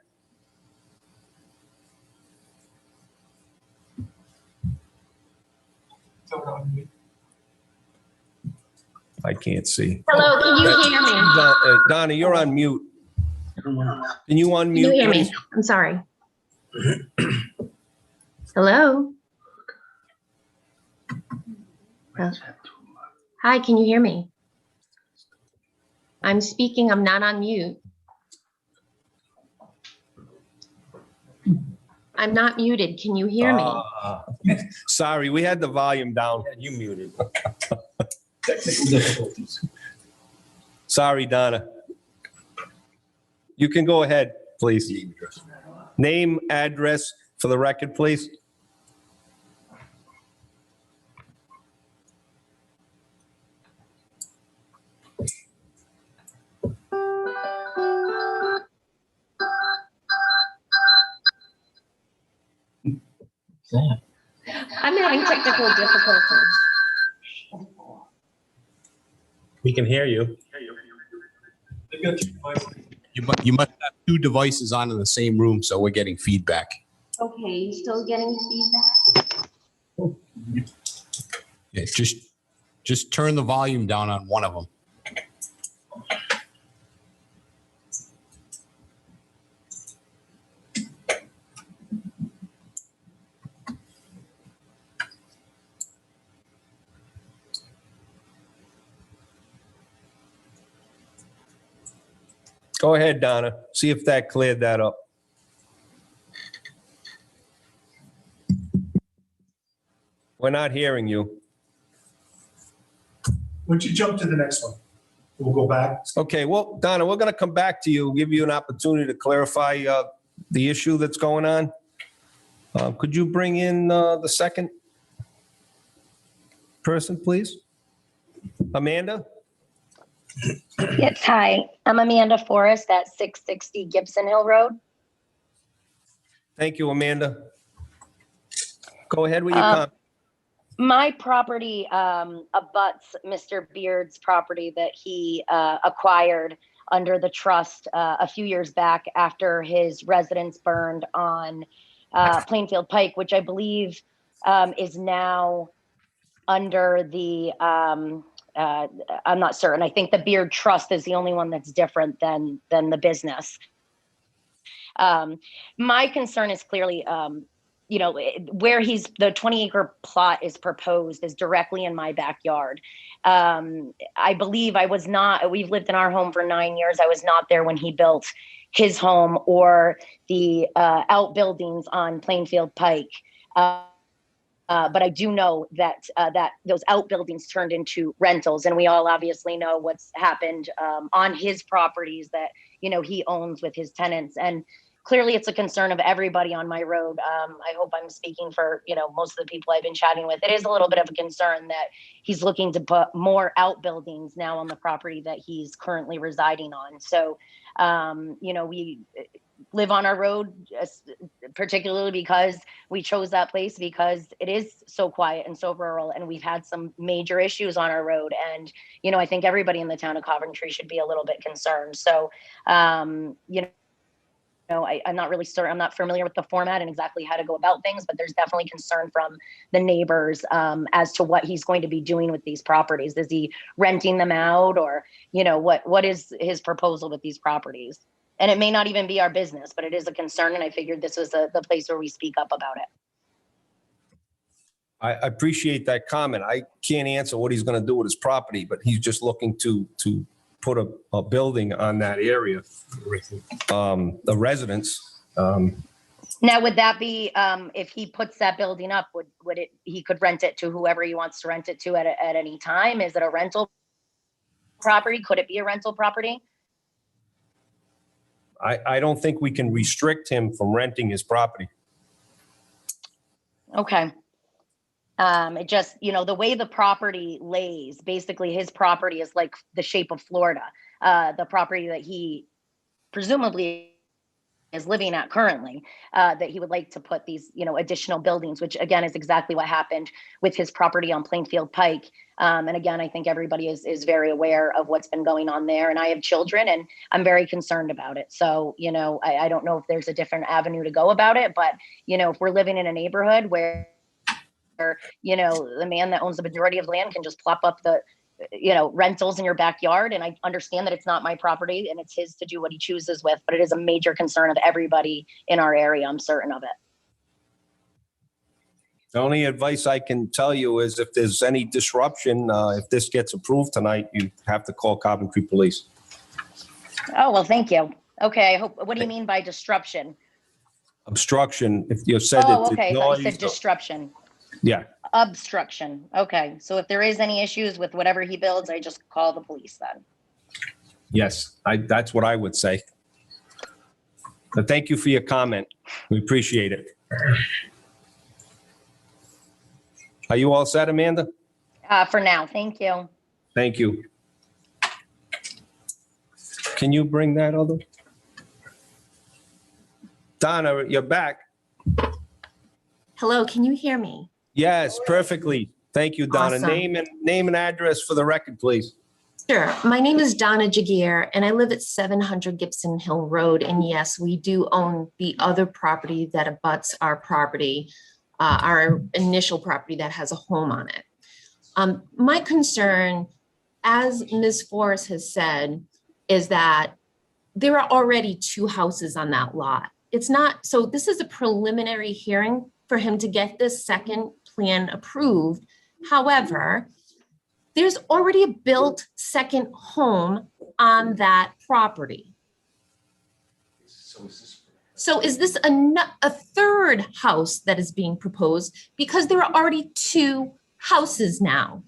Speaker 3: I can't see.
Speaker 13: Hello, can you hear me?
Speaker 3: Donna, you're on mute. Can you unmute?
Speaker 13: Can you hear me?
Speaker 3: please?
Speaker 13: I'm sorry. Hello? Hi, can you hear me? I'm speaking, I'm not on mute. I'm not muted, can you hear me?
Speaker 3: Sorry, we had the volume down. You muted.
Speaker 6: Technical difficulties.
Speaker 3: Sorry, Donna. You can go ahead, please. Name, address for the record, please.
Speaker 13: I'm having technical difficulties.
Speaker 5: We can hear you.
Speaker 7: You must have two devices on in the same room, so we're getting feedback.
Speaker 13: Okay, you still getting feedback?
Speaker 7: Yeah, just turn the volume down on one of them.
Speaker 3: Go ahead, Donna. See if that cleared that up. We're not hearing you.
Speaker 6: Would you jump to the next one? We'll go back.
Speaker 3: Okay, well, Donna, we're going to come back to you, give you an opportunity to clarify the issue that's going on. Could you bring in the second person, please? Amanda?
Speaker 13: Yes, hi. I'm Amanda Forrest at 660 Gibson Hill Road.
Speaker 3: Thank you, Amanda. Go ahead with your comment.
Speaker 13: My property abuts Mr. Beard's property that he acquired under the trust a few years back after his residence burned on Plainfield Pike, which I believe is now under the, I'm not certain. I think the Beard Trust is the only one that's different than the business. My concern is clearly, where the 20-acre plot is proposed is directly in my backyard. I believe we've lived in our home for 9 years. I was not there when he built his home or the outbuildings on Plainfield Pike. But I do know that those outbuildings turned into rentals, and we all obviously know what's happened on his properties that he owns with his tenants. And clearly, it's a concern of everybody on my road. I hope I'm speaking for most of the people I've been chatting with. It is a little bit of a concern that he's looking to put more outbuildings now on the property that he's currently residing on. So, we live on our road, particularly because we chose that place because it is so quiet and so rural, and we've had some major issues on our road. And, I think everybody in the town of Coventry should be a little bit concerned. So, I'm not really certain. I'm not familiar with the format and exactly how to go about things, but there's definitely concern from the neighbors as to what he's going to be doing with these properties. Is he renting them out, or, what is his proposal with these properties? And it may not even be our business, but it is a concern. And I figured this was the place where we speak up about it.
Speaker 3: I appreciate that comment. I can't answer what he's going to do with his property, but he's just looking to put a building on that area, a residence.
Speaker 13: Now, would that be, if he puts that building up, he could rent it to whoever he wants to rent it to at any time? Is it a rental property? Could it be a rental property?
Speaker 3: I don't think we can restrict him from renting his property.
Speaker 13: Okay. It just, the way the property lays, basically his property is like the shape of Florida. The property that he presumably is living at currently, that he would like to put these, additional buildings, which again is exactly what happened with his property on Plainfield Pike. And again, I think everybody is very aware of what's been going on there. And I have children, and I'm very concerned about it. So, I don't know if there's a different avenue to go about it, but, if we're living in a neighborhood where, the man that owns the majority of land can just plop up the, rentals in your backyard. And I understand that it's not my property and it's his to do what he chooses with, but it is a major concern of everybody in our area. I'm certain of it.
Speaker 3: The only advice I can tell you is if there's any disruption, if this gets approved tonight, you have to call Coventry Police.
Speaker 13: Oh, well, thank you. Okay. What do you mean by disruption?
Speaker 3: Obstruction, if you said
Speaker 13: Oh,
Speaker 3: it's
Speaker 13: okay. I thought you
Speaker 3: noise.
Speaker 13: said disruption.
Speaker 3: Yeah,
Speaker 13: Obstruction. Okay. So if there is any issues with whatever he builds, I just call the police then.
Speaker 3: yes, that's what I would say. But thank you for your comment. We appreciate it. Are you all set, Amanda?
Speaker 13: For now. Thank you.
Speaker 3: Thank you. Can you bring that other? Donna, you're back.
Speaker 13: Hello. Can you hear me?
Speaker 3: Yes, perfectly. Thank you, Donna.
Speaker 13: Awesome.
Speaker 3: Name and address for the record, please.
Speaker 14: Sure. My name is Donna Jagier, and I live at 700 Gibson Hill Road. And yes, we do own the other property that abuts our property, our initial property that has a home on it. My concern, as Ms. Forrest has said, is that there are already 2 houses on that lot. It's not, so this is a preliminary hearing for him to get this second plan approved. However, there's already a built second home on that property. So is this a third house that is being proposed? Because there are already 2 houses now.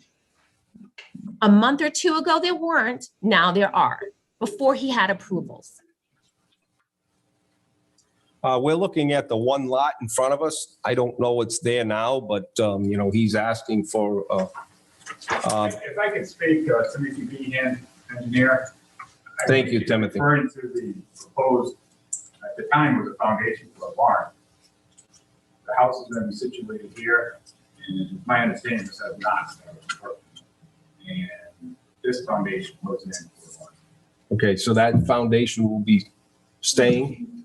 Speaker 14: A month or 2 ago, there weren't, now there are, before he had approvals.
Speaker 3: We're looking at the one lot in front of us. I don't know what's there now, but, you know, he's asking for,
Speaker 15: If I could speak, Timothy Behan, engineer.
Speaker 3: Thank you, Timothy.
Speaker 15: Referring to the proposed, at the time was a foundation for a barn. The house is going to be situated here, and my understanding is that not. And this foundation goes in for the barn.
Speaker 3: okay, so that foundation will be staying?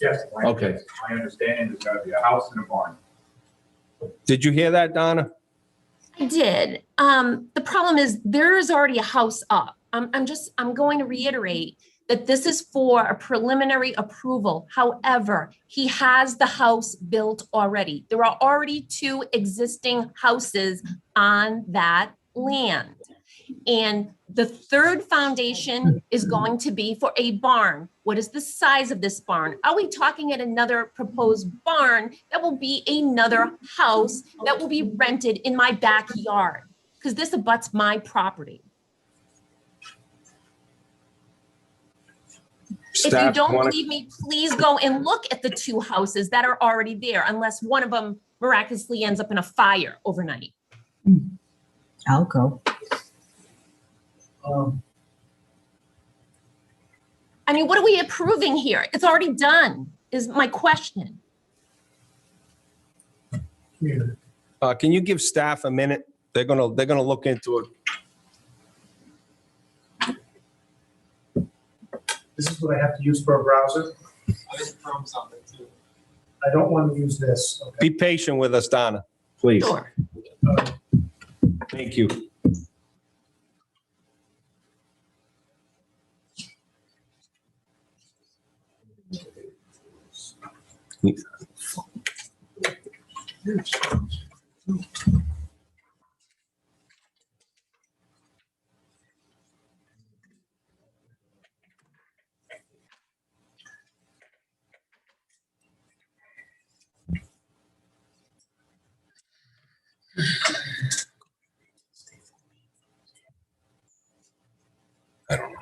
Speaker 15: Yes.
Speaker 3: Okay.
Speaker 15: My understanding is going to be a house and a barn.
Speaker 3: Did you hear that, Donna?
Speaker 14: I did. The problem is there is already a house up. I'm going to reiterate that this is for a preliminary approval. However, he has the house built already. There are already 2 existing houses on that land. And the third foundation is going to be for a barn. What is the size of this barn? Are we talking at another proposed barn that will be another house that will be rented in my backyard? Because this abuts my property. If you don't believe me, please go and look at the 2 houses that are already there, unless one of them miraculously ends up in a fire overnight.
Speaker 4: I'll go.
Speaker 14: I mean, what are we approving here? It's already done, is my question.
Speaker 3: Can you give staff a minute? They're gonna look into it.
Speaker 6: This is what I have to use for a browser. I don't want to use this. Okay.
Speaker 3: Be patient with us, Donna, please.
Speaker 14: Sure.
Speaker 3: Thank you. I don't know.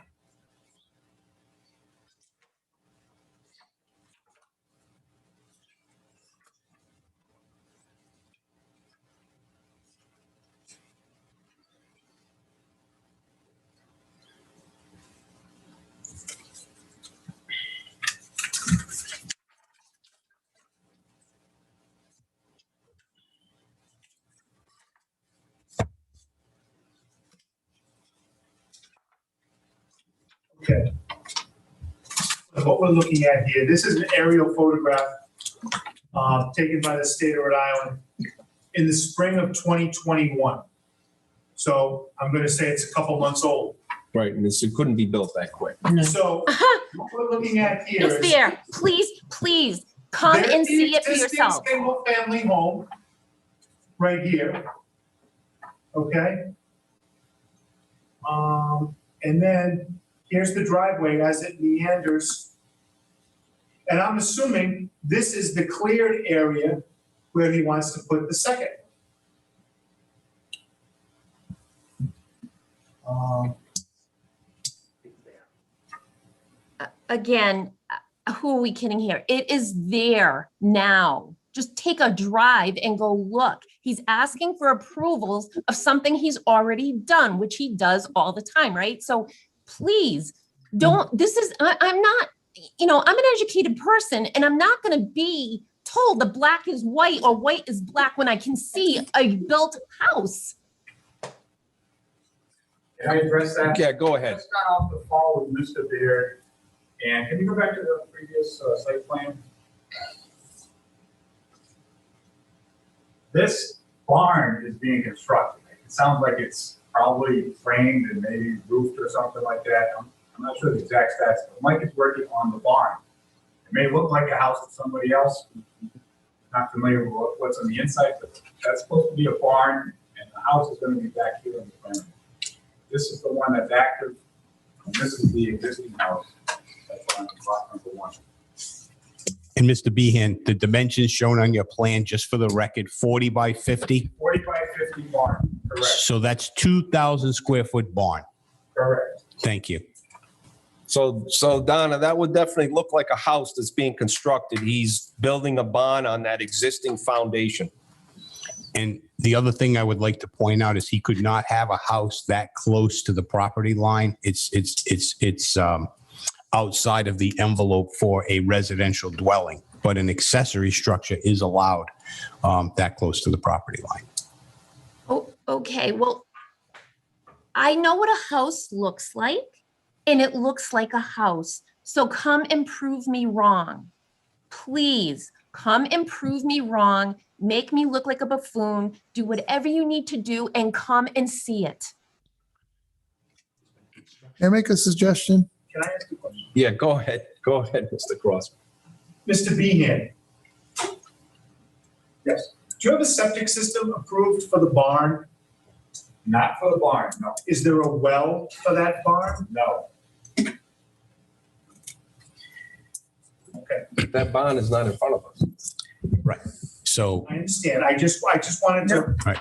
Speaker 6: Okay. So what we're looking at here, this is an aerial photograph taken by the state of Rhode Island in the spring of 2021. So I'm going to say it's a couple months old.
Speaker 3: Right, and it couldn't be built that quick.
Speaker 6: So what we're looking at here is.
Speaker 14: It's there. Please come and see it for yourself.
Speaker 6: Single family home right here. Okay. And then here's the driveway as it meanders. And I'm assuming this is the cleared area where he wants to put the second.
Speaker 14: Again, who are we kidding here? It is there now. Just take a drive and go look. He's asking for approvals of something he's already done, which he does all the time, right? So please don't, I'm not, I'm an educated person and I'm not going to be told the black is white or white is black when I can see a built house.
Speaker 15: Can I address that?
Speaker 3: Yeah, go ahead.
Speaker 15: I just got off the phone with Mr. Beard, and can you go back to the previous site plan? This barn is being constructed. It sounds like it's probably framed and maybe roofed or something like that. I'm not sure the exact stats, but Mike is working on the barn. It may look like a house of somebody else who's not familiar with what's on the inside, but that's supposed to be a barn, and the house is going to be back here in the front. This is the one that's active, and this is the existing house that's on block number 1.
Speaker 7: And Mr. Behan, the dimensions shown on your plan, just for the record, 40 by 50?
Speaker 15: 40 by 50 barn, correct.
Speaker 7: So that's 2,000 square foot barn.
Speaker 15: Correct.
Speaker 7: Thank you.
Speaker 3: So Donna, that would definitely look like a house that's being constructed. He's building a barn on that existing foundation.
Speaker 7: And the other thing I would like to point out is he could not have a house that close to the property line. It's outside of the envelope for a residential dwelling, but an accessory structure is allowed that close to the property line.
Speaker 14: Oh, okay, well, I know what a house looks like, and it looks like a house. So come and prove me wrong. Please, come and prove me wrong. Make me look like a buffoon. Do whatever you need to do and come and see it.
Speaker 16: Can I make a suggestion?
Speaker 6: Can I ask a question?
Speaker 3: Yeah, go ahead. Go ahead, Mr. Cross.
Speaker 6: Mr. Behan. Yes. Do you have a septic system approved for the barn?
Speaker 15: Not for the barn, no.
Speaker 6: Is there a well for that barn?
Speaker 15: No.
Speaker 6: Okay,
Speaker 7: That barn is not in front of us. Right. So,
Speaker 6: I understand. I just wanted to.
Speaker 7: right.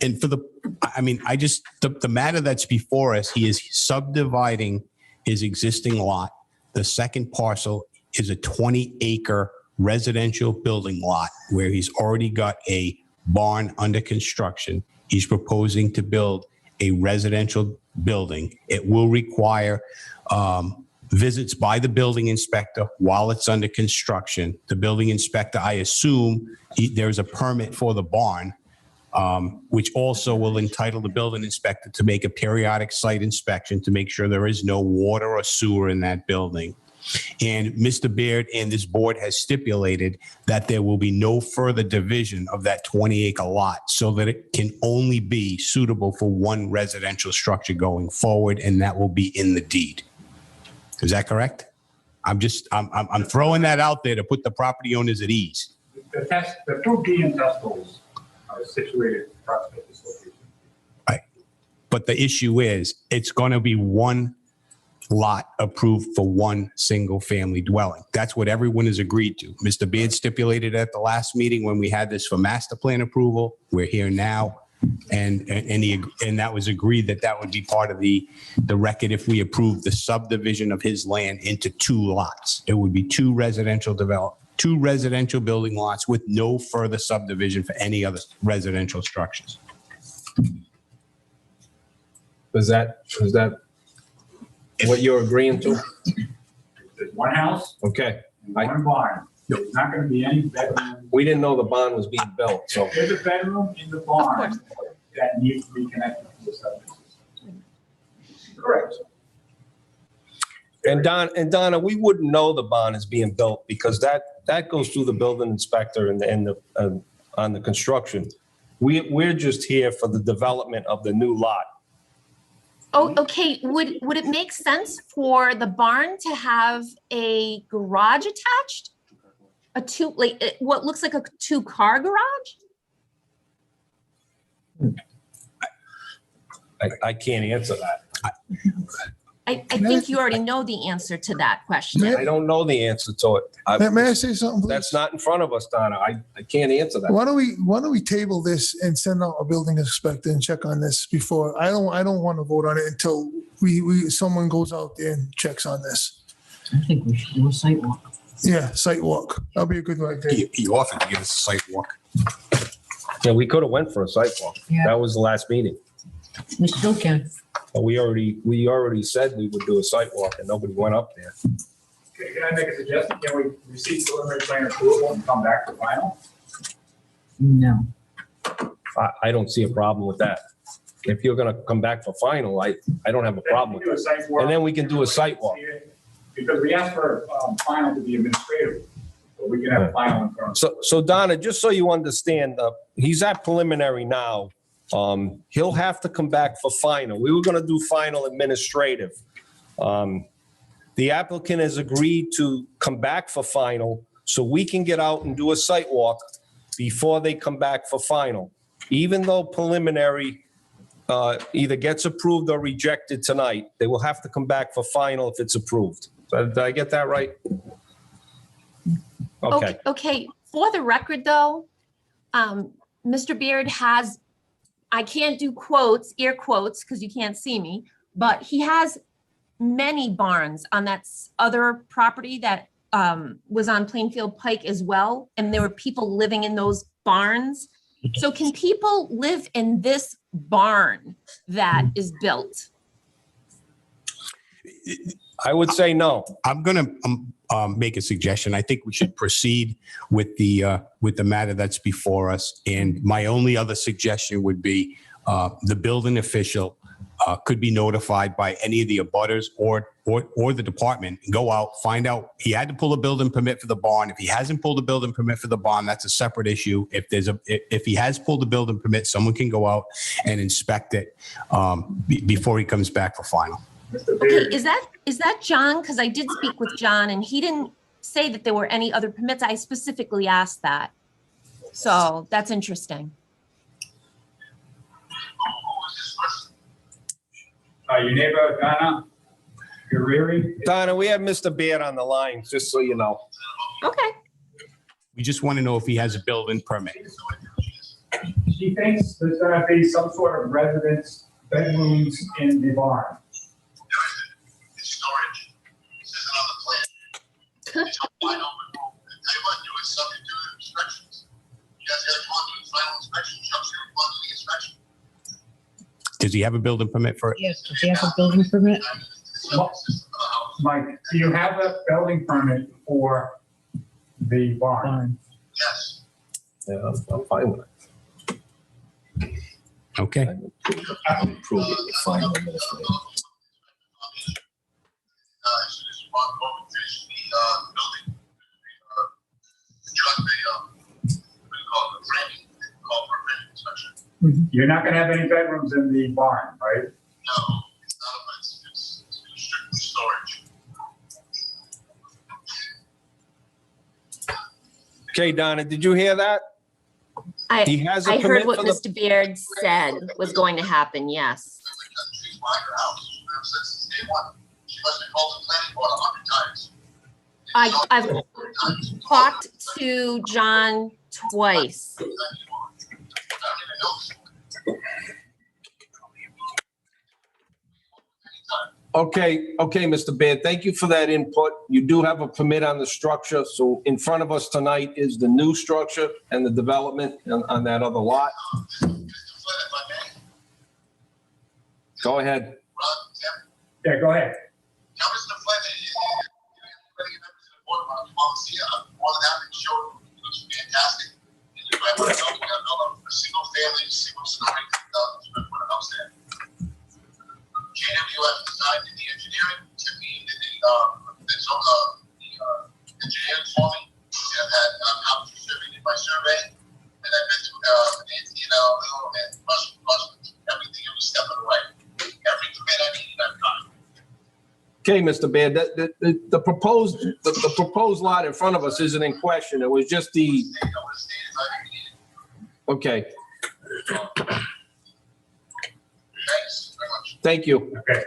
Speaker 7: And for the matter that's before us, he is subdividing his existing lot. The second parcel is a 20-acre residential building lot where he's already got a barn under construction. He's proposing to build a residential building. It will require visits by the building inspector while it's under construction. The building inspector, I assume, there's a permit for the barn, which also will entitle the building inspector to make a periodic site inspection to make sure there is no water or sewer in that building. And Mr. Baird and this board has stipulated that there will be no further division of that 20-acre lot so that it can only be suitable for one residential structure going forward, and that will be in the deed. Is that correct? I'm throwing that out there to put the property owners at ease.
Speaker 15: The two DM test holes are situated approximately at this location.
Speaker 7: Right. But the issue is, it's going to be one lot approved for one single family dwelling. That's what everyone has agreed to. Mr. Beard stipulated at the last meeting when we had this for master plan approval. We're here now. And that was agreed that would be part of the record if we approve the subdivision of his land into two lots. It would be two residential building lots with no further subdivision for any other residential structures.
Speaker 3: Is that what you're agreeing to?
Speaker 15: There's one house
Speaker 3: Okay.
Speaker 15: and one barn. There's not going to be any bedroom.
Speaker 3: We didn't know the barn was being built, so.
Speaker 15: There's a bedroom in the barn that needs to be connected to the septic system. Correct.
Speaker 3: And Donna, we wouldn't know the barn is being built because that goes through the building inspector and on the construction. We're just here for the development of the new lot.
Speaker 14: Oh, okay. Would it make sense for the barn to have a garage attached? What looks like a 2-car garage?
Speaker 3: I can't answer that.
Speaker 14: I think you already know the answer to that question.
Speaker 3: I don't know the answer to it.
Speaker 16: May I say something, please?
Speaker 3: That's not in front of us, Donna. I can't answer that.
Speaker 16: Why don't we table this and send out a building inspector and check on this before? I don't want to vote on it until someone goes out there and checks on this.
Speaker 4: I think we should do a site walk.
Speaker 16: Yeah, site walk. That'll be a good idea.
Speaker 7: He offered to give us a site walk.
Speaker 3: Yeah, we could have went for a site walk.
Speaker 4: Yeah.
Speaker 3: That was the last meeting.
Speaker 4: We still can.
Speaker 3: But we already said we would do a site walk and nobody went up there.
Speaker 15: Can I make a suggestion? Can we receive preliminary plan approval and come back to final?
Speaker 4: No.
Speaker 3: I don't see a problem with that. if you're gonna come back for final, I don't have a problem with that. And then we can do a site walk.
Speaker 15: Because we asked for final to be administrative, but we can have final in front.
Speaker 3: So Donna, just so you understand, he's at preliminary now. He'll have to come back for final. We were gonna do final administrative. The applicant has agreed to come back for final, so we can get out and do a site walk before they come back for final. Even though preliminary either gets approved or rejected tonight, they will have to come back for final if it's approved. Did I get that right? Okay.
Speaker 14: Okay, for the record though, Mr. Beard has, I can't do quotes, air quotes, because you can't see me, but he has many barns on that other property that was on Plainfield Pike as well. And there were people living in those barns. So can people live in this barn that is built?
Speaker 3: I would say no.
Speaker 7: I'm going to make a suggestion. I think we should proceed with the matter that's before us. And my only other suggestion would be the building official could be notified by any of the abutters or the department. Go out, find out. He had to pull a building permit for the barn. If he hasn't pulled a building permit for the barn, that's a separate issue. If he has pulled a building permit, someone can go out and inspect it before he comes back for final.
Speaker 14: Okay, is that John? Because I did speak with John and he didn't say that there were any other permits. I specifically asked that. So that's interesting.
Speaker 15: Your neighbor, Donna Guerrieri?
Speaker 3: Donna, we have Mr. Beard on the line, just so you know.
Speaker 14: Okay.
Speaker 7: We just want to know if he has a building permit.
Speaker 15: She thinks there's gonna be some sort of residence bedrooms in the barn.
Speaker 17: It's storage. This isn't on the plan. It's a wide open room. I tell you what, do it subject to inspections. You guys gotta go and do the final inspection, jump through and do the inspection.
Speaker 7: Does he have a building permit for it?
Speaker 4: Yes, does he have a building permit?
Speaker 15: Mike, do you have a building permit for the barn?
Speaker 17: Yes.
Speaker 3: Yeah, I'm fine with it.
Speaker 7: Okay.
Speaker 3: I'm approving the final administrative.
Speaker 17: As soon as Ron Coleman finishes the building, conduct what do you call it, a framing, call for a framing inspection.
Speaker 15: You're not gonna have any bedrooms in the barn, right?
Speaker 17: No, it's not, it's strictly storage.
Speaker 3: Okay, Donna, did you hear that? He has a
Speaker 14: I heard
Speaker 3: permit
Speaker 14: what
Speaker 3: for the-
Speaker 14: Mr. Beard said was going to happen, yes.
Speaker 17: She's buying her house, since day one. She must have called the planning board 100 times.
Speaker 14: I've talked to John twice.
Speaker 3: Okay, Mr. Beard, thank you for that input. You do have a permit on the structure, so in front of us tonight is the new structure and the development on that other lot. Go ahead.
Speaker 15: Yeah, go ahead.
Speaker 17: Tell Mr. Flynn, anybody members of the board want to come out and see it, I'm more than happy to show it. It looks fantastic. And you might want to know, we got a single family, single story, 10,000 square foot house there. JWF designed the engineering, Tiffany did the engineering for me, and had copies distributed by survey, and I've been to Nancy and Alville and Rush, everything every step of the way. Every permit I needed, I've got.
Speaker 3: Okay, Mr. Beard, the proposed lot in front of us isn't in question. It was just the, okay.
Speaker 17: Thanks very much.
Speaker 3: Thank you.
Speaker 15: Okay.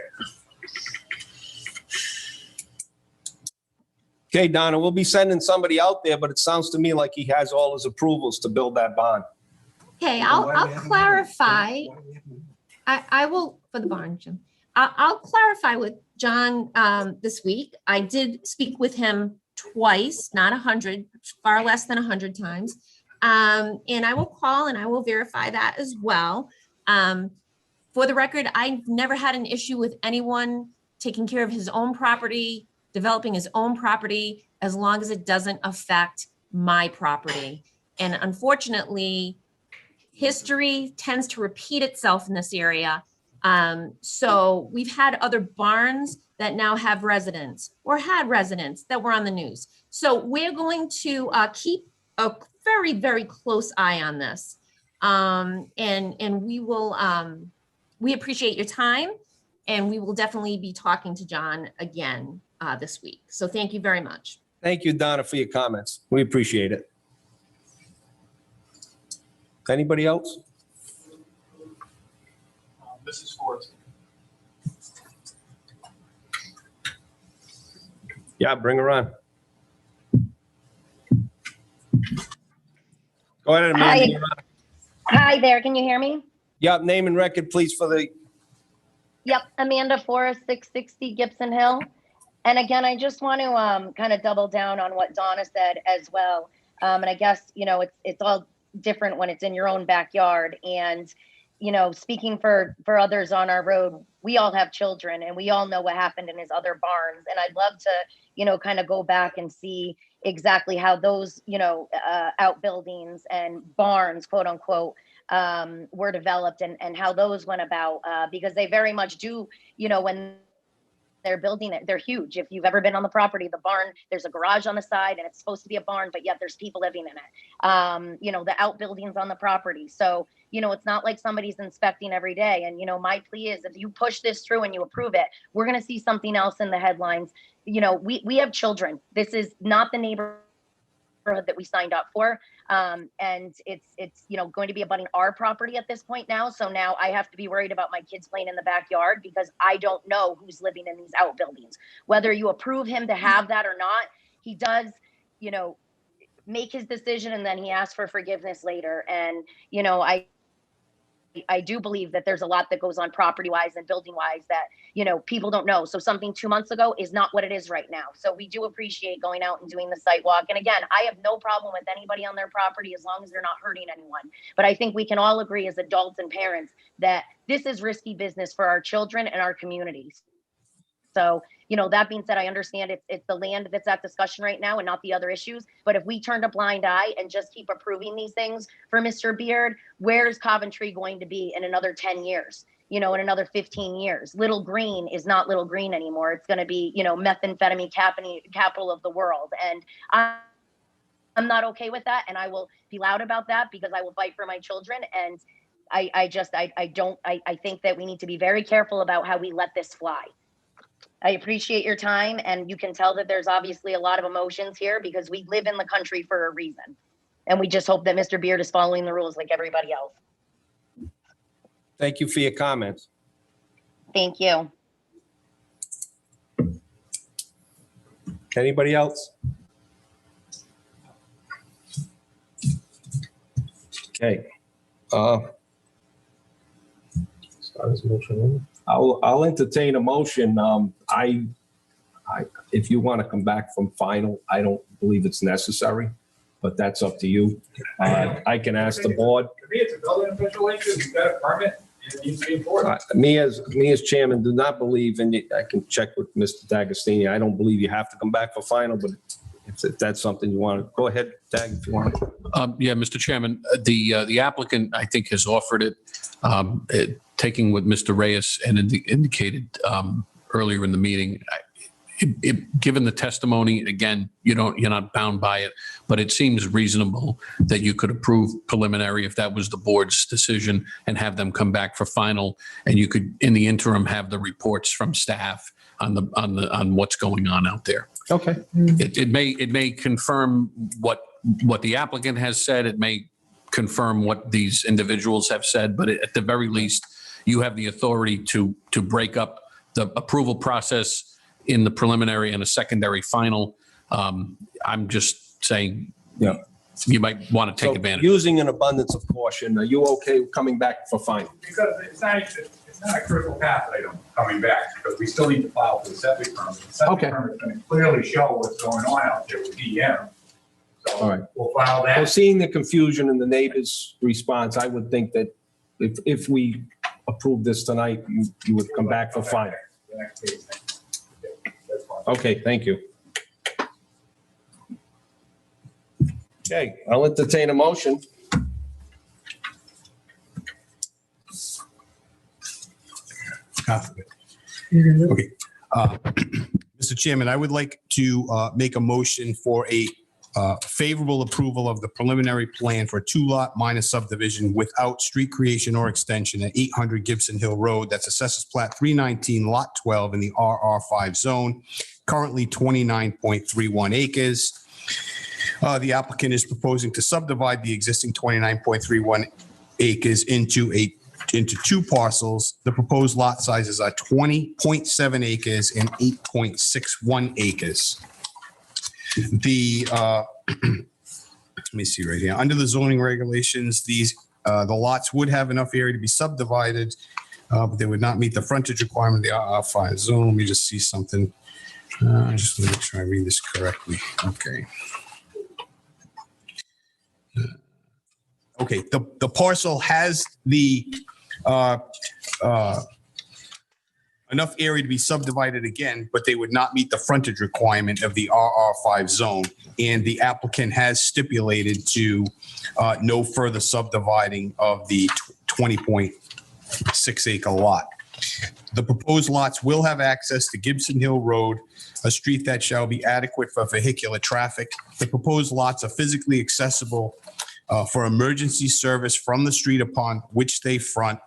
Speaker 3: Okay, Donna, we'll be sending somebody out there, but it sounds to me like he has all his approvals to build that barn.
Speaker 14: Okay, I'll clarify. I will, for the barn, Jim. I'll clarify with John this week. I did speak with him twice, not 100, far less than 100 times. And I will call and I will verify that as well. For the record, I've never had an issue with anyone taking care of his own property, developing his own property, as long as it doesn't affect my property. And unfortunately, history tends to repeat itself in this area. So we've had other barns that now have residents or had residents that were on the news. So we're going to keep a very, very close eye on this. And we will, we appreciate your time, and we will definitely be talking to John again this week. So thank you very much.
Speaker 3: Thank you, Donna, for your comments. We appreciate it. Anybody else?
Speaker 15: Mrs. Ford.
Speaker 3: Yeah, bring her on. Go ahead, Amanda.
Speaker 13: Hi there. Can you hear me?
Speaker 3: Yeah, name and record, please, for the.
Speaker 13: Yep, Amanda Forrest, 660 Gibson Hill. And again, I just want to kind of double down on what Donna said as well. And I guess, you know, it's all different when it's in your own backyard. And, you know, speaking for others on our road, we all have children and we all know what happened in his other barns. And I'd love to, you know, kind of go back and see exactly how those, you know, outbuildings and barns, quote unquote, were developed and how those went about, because they very much do, you know, when they're building it, they're huge. If you've ever been on the property, the barn, there's a garage on the side and it's supposed to be a barn, but yet there's people living in it. You know, the outbuildings on the property. So, you know, it's not like somebody's inspecting every day. And, you know, my plea is if you push this through and you approve it, we're going to see something else in the headlines. You know, we have children. This is not the neighborhood that we signed up for. And it's, you know, going to be abutting our property at this point now. So now I have to be worried about my kids playing in the backyard because I don't know who's living in these outbuildings. Whether you approve him to have that or not, he does, you know, make his decision and then he asks for forgiveness later. And, you know, I do believe that there's a lot that goes on property wise and building wise that, you know, people don't know. So something 2 months ago is not what it is right now. So we do appreciate going out and doing the site walk. And again, I have no problem with anybody on their property as long as they're not hurting anyone. But I think we can all agree as adults and parents that this is risky business for our children and our communities. So, you know, that being said, I understand it's the land that's at discussion right now and not the other issues. But if we turned a blind eye and just keep approving these things for Mr. Beard, where's Coventry going to be in another 10 years? You know, in another 15 years? Little Green is not Little Green anymore. It's going to be, you know, methamphetamine capital of the world. And I'm not okay with that. And I will be loud about that because I will fight for my children. And I think that we need to be very careful about how we let this fly. I appreciate your time, and you can tell that there's obviously a lot of emotions here because we live in the country for a reason. And we just hope that Mr. Beard is following the rules like everybody else.
Speaker 3: Thank you for your comments.
Speaker 13: Thank you.
Speaker 3: Anybody else? Okay. I'll entertain a motion. If you want to come back from final, I don't believe it's necessary, but that's up to you. I can ask the board.
Speaker 15: To me, it's a building official issue. You've got a permit and it needs to be enforced.
Speaker 3: Me as chairman do not believe, and I can check with Mr. D'Agostini. I don't believe you have to come back for final, but if that's something you want to, go ahead, Dag, if you want.
Speaker 12: Yeah, Mr. Chairman, the applicant, I think, has offered it, taking what Mr. Reyes had indicated earlier in the meeting. Given the testimony, again, you're not bound by it, but it seems reasonable that you could approve preliminary if that was the board's decision and have them come back for final. And you could, in the interim, have the reports from staff on what's going on out there.
Speaker 3: Okay.
Speaker 12: It may confirm what the applicant has said. It may confirm what these individuals have said, but at the very least, you have the authority to break up the approval process in the preliminary and a secondary final. I'm just saying,
Speaker 3: yeah,
Speaker 12: you might want to take advantage.
Speaker 3: Using an abundance of caution, are you okay with coming back for final?
Speaker 15: Because it's not a critical path item coming back because we still need to file for the septic permit. The septic permit is going to clearly show what's going on out there with DEM. So
Speaker 3: All right.
Speaker 15: We'll file that.
Speaker 3: Well, seeing the confusion in the neighbor's response, I would think that if we approve this tonight, you would come back for final.
Speaker 15: The next case. That's fine.
Speaker 3: Okay, thank you. Okay, I'll entertain a motion.
Speaker 7: Half of it. Okay. Mr. Chairman, I would like to make a motion for a favorable approval of the preliminary plan for a two-lot minor subdivision without street creation or extension at 800 Gibson Hill Road. That's Assessors Plat 319, Lot 12 in the RR5 zone, currently 29.31 acres. The applicant is proposing to subdivide the existing 29.31 acres into two parcels. The proposed lot sizes are 20.7 acres and 8.61 acres. Let me see right here. Under the zoning regulations, the lots would have enough area to be subdivided, but they would not meet the frontage requirement of the RR5 zone. Let me just see something. Just let me make sure I read this correctly. Okay. Okay, the parcel has the enough area to be subdivided again, but they would not meet the frontage requirement of the RR5 zone. And the applicant has stipulated to no further subdividing of the 20.6 acre lot. The proposed lots will have access to Gibson Hill Road, a street that shall be adequate for vehicular traffic. The proposed lots are physically accessible for emergency service from the street upon which they front.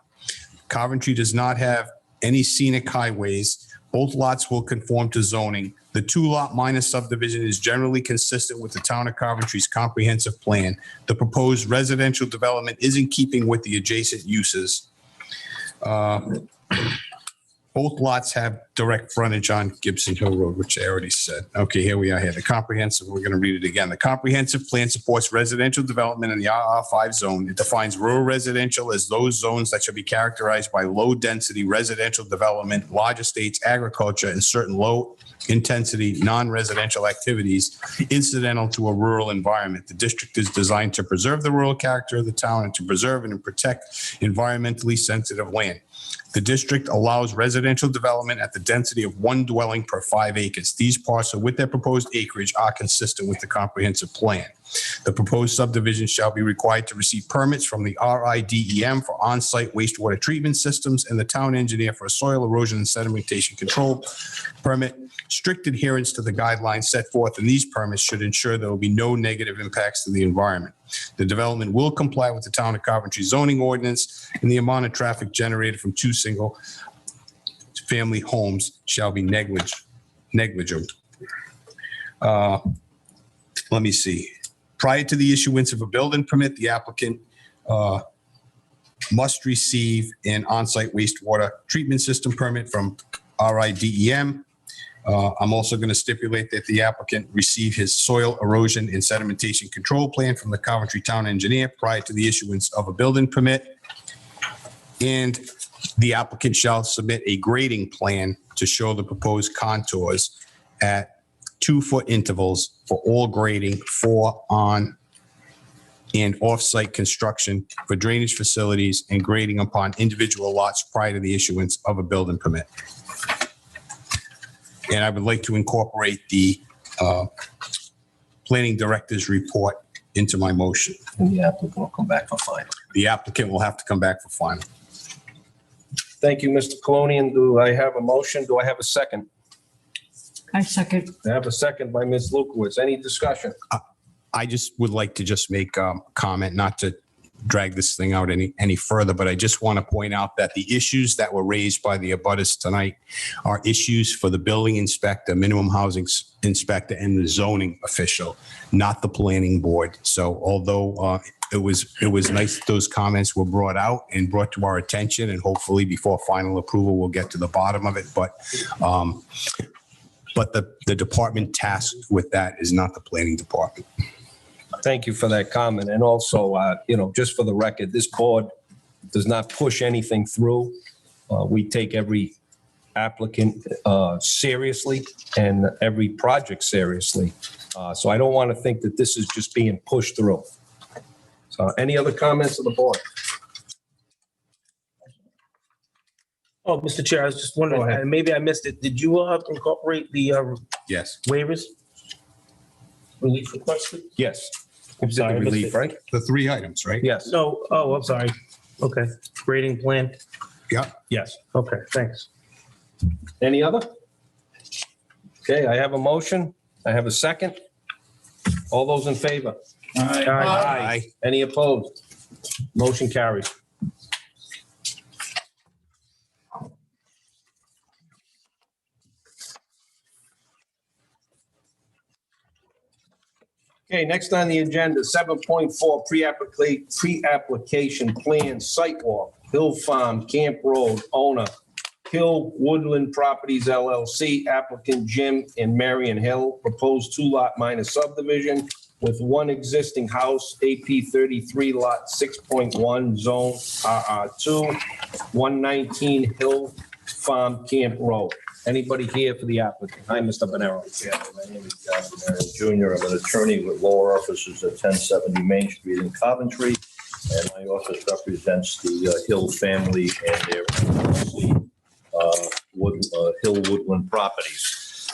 Speaker 7: Coventry does not have any scenic highways. Both lots will conform to zoning. The two-lot minor subdivision is generally consistent with the town of Coventry's comprehensive plan. The proposed residential development is in keeping with the adjacent uses. Both lots have direct frontage on Gibson Hill Road, which I already said. Okay, here we are here. The comprehensive, we're going to read it again. The comprehensive plan supports residential development in the RR5 zone. It defines rural residential as those zones that shall be characterized by low-density residential development, large estates, agriculture, and certain low-intensity non-residential activities incidental to a rural environment. The district is designed to preserve the rural character of the town and to preserve and protect environmentally sensitive land. The district allows residential development at the density of one dwelling per 5 acres. These parcels with their proposed acreage are consistent with the comprehensive plan. The proposed subdivision shall be required to receive permits from the RIDEM for on-site wastewater treatment systems and the town engineer for a soil erosion and sedimentation control permit. Strict adherence to the guidelines set forth in these permits should ensure there will be no negative impacts to the environment. The development will comply with the town of Coventry zoning ordinance, and the amount of traffic generated from two single-family homes shall be negligible. Let me see. Prior to the issuance of a building permit, the applicant must receive an on-site wastewater treatment system permit from RIDEM. I'm also going to stipulate that the applicant receive his soil erosion and sedimentation control plan from the Coventry Town Engineer prior to the issuance of a building permit. And the applicant shall submit a grading plan to show the proposed contours at 2-foot intervals for all grading for on and off-site construction for drainage facilities and grading upon individual lots prior to the issuance of a building permit. And I would like to incorporate the planning director's report into my motion.
Speaker 3: And the applicant will come back for final.
Speaker 7: The applicant will have to come back for final.
Speaker 3: Thank you, Mr. Colonian. Do I have a motion? Do I have a second?
Speaker 4: I second.
Speaker 3: I have a second by Ms. Lukowitz. Any discussion?
Speaker 7: I just would like to just make a comment, not to drag this thing out any further, but I just want to point out that the issues that were raised by the abutters tonight are issues for the building inspector, minimum housing inspector, and the zoning official, not the planning board. So although it was nice that those comments were brought out and brought to our attention, and hopefully before final approval, we'll get to the bottom of it. But the department tasked with that is not the planning department.
Speaker 3: Thank you for that comment. And also, just for the record, this board does not push anything through. We take every applicant seriously and every project seriously. So I don't want to think that this is just being pushed through. So any other comments of the board?
Speaker 5: Oh, Mr. Chair, I was just wondering, and maybe I missed it. Did you incorporate the
Speaker 7: Yes.
Speaker 5: waivers? Relief requested?
Speaker 3: Yes.
Speaker 5: I'm sorry, I missed
Speaker 3: Relief,
Speaker 5: it.
Speaker 3: right?
Speaker 7: The 3 items, right?
Speaker 3: Yes.
Speaker 5: No, oh, I'm sorry. Okay, grading plan.
Speaker 3: Yes. Okay, thanks. Any other? Okay, I have a motion. I have a second. All those in favor? Aye. Any opposed? Motion carries. Okay, next on the agenda, 7.4, pre-application plan site walk, Hill Farm, Camp Road, owner, Hill Woodland Properties LLC, applicant Jim and Marion Hill, proposed 2-lot minor subdivision with one existing house, AP 33 lot 6.1 zone RR2, 119 Hill Farm, Camp Road. Anybody here for the applicant? Hi, Mr. Bonero.
Speaker 8: Yeah, my name is John Bonero Jr. I'm an attorney with law offices at 1070 Main Street in Coventry, and my office represents the Hill family and their LLC, Hill Woodland Properties.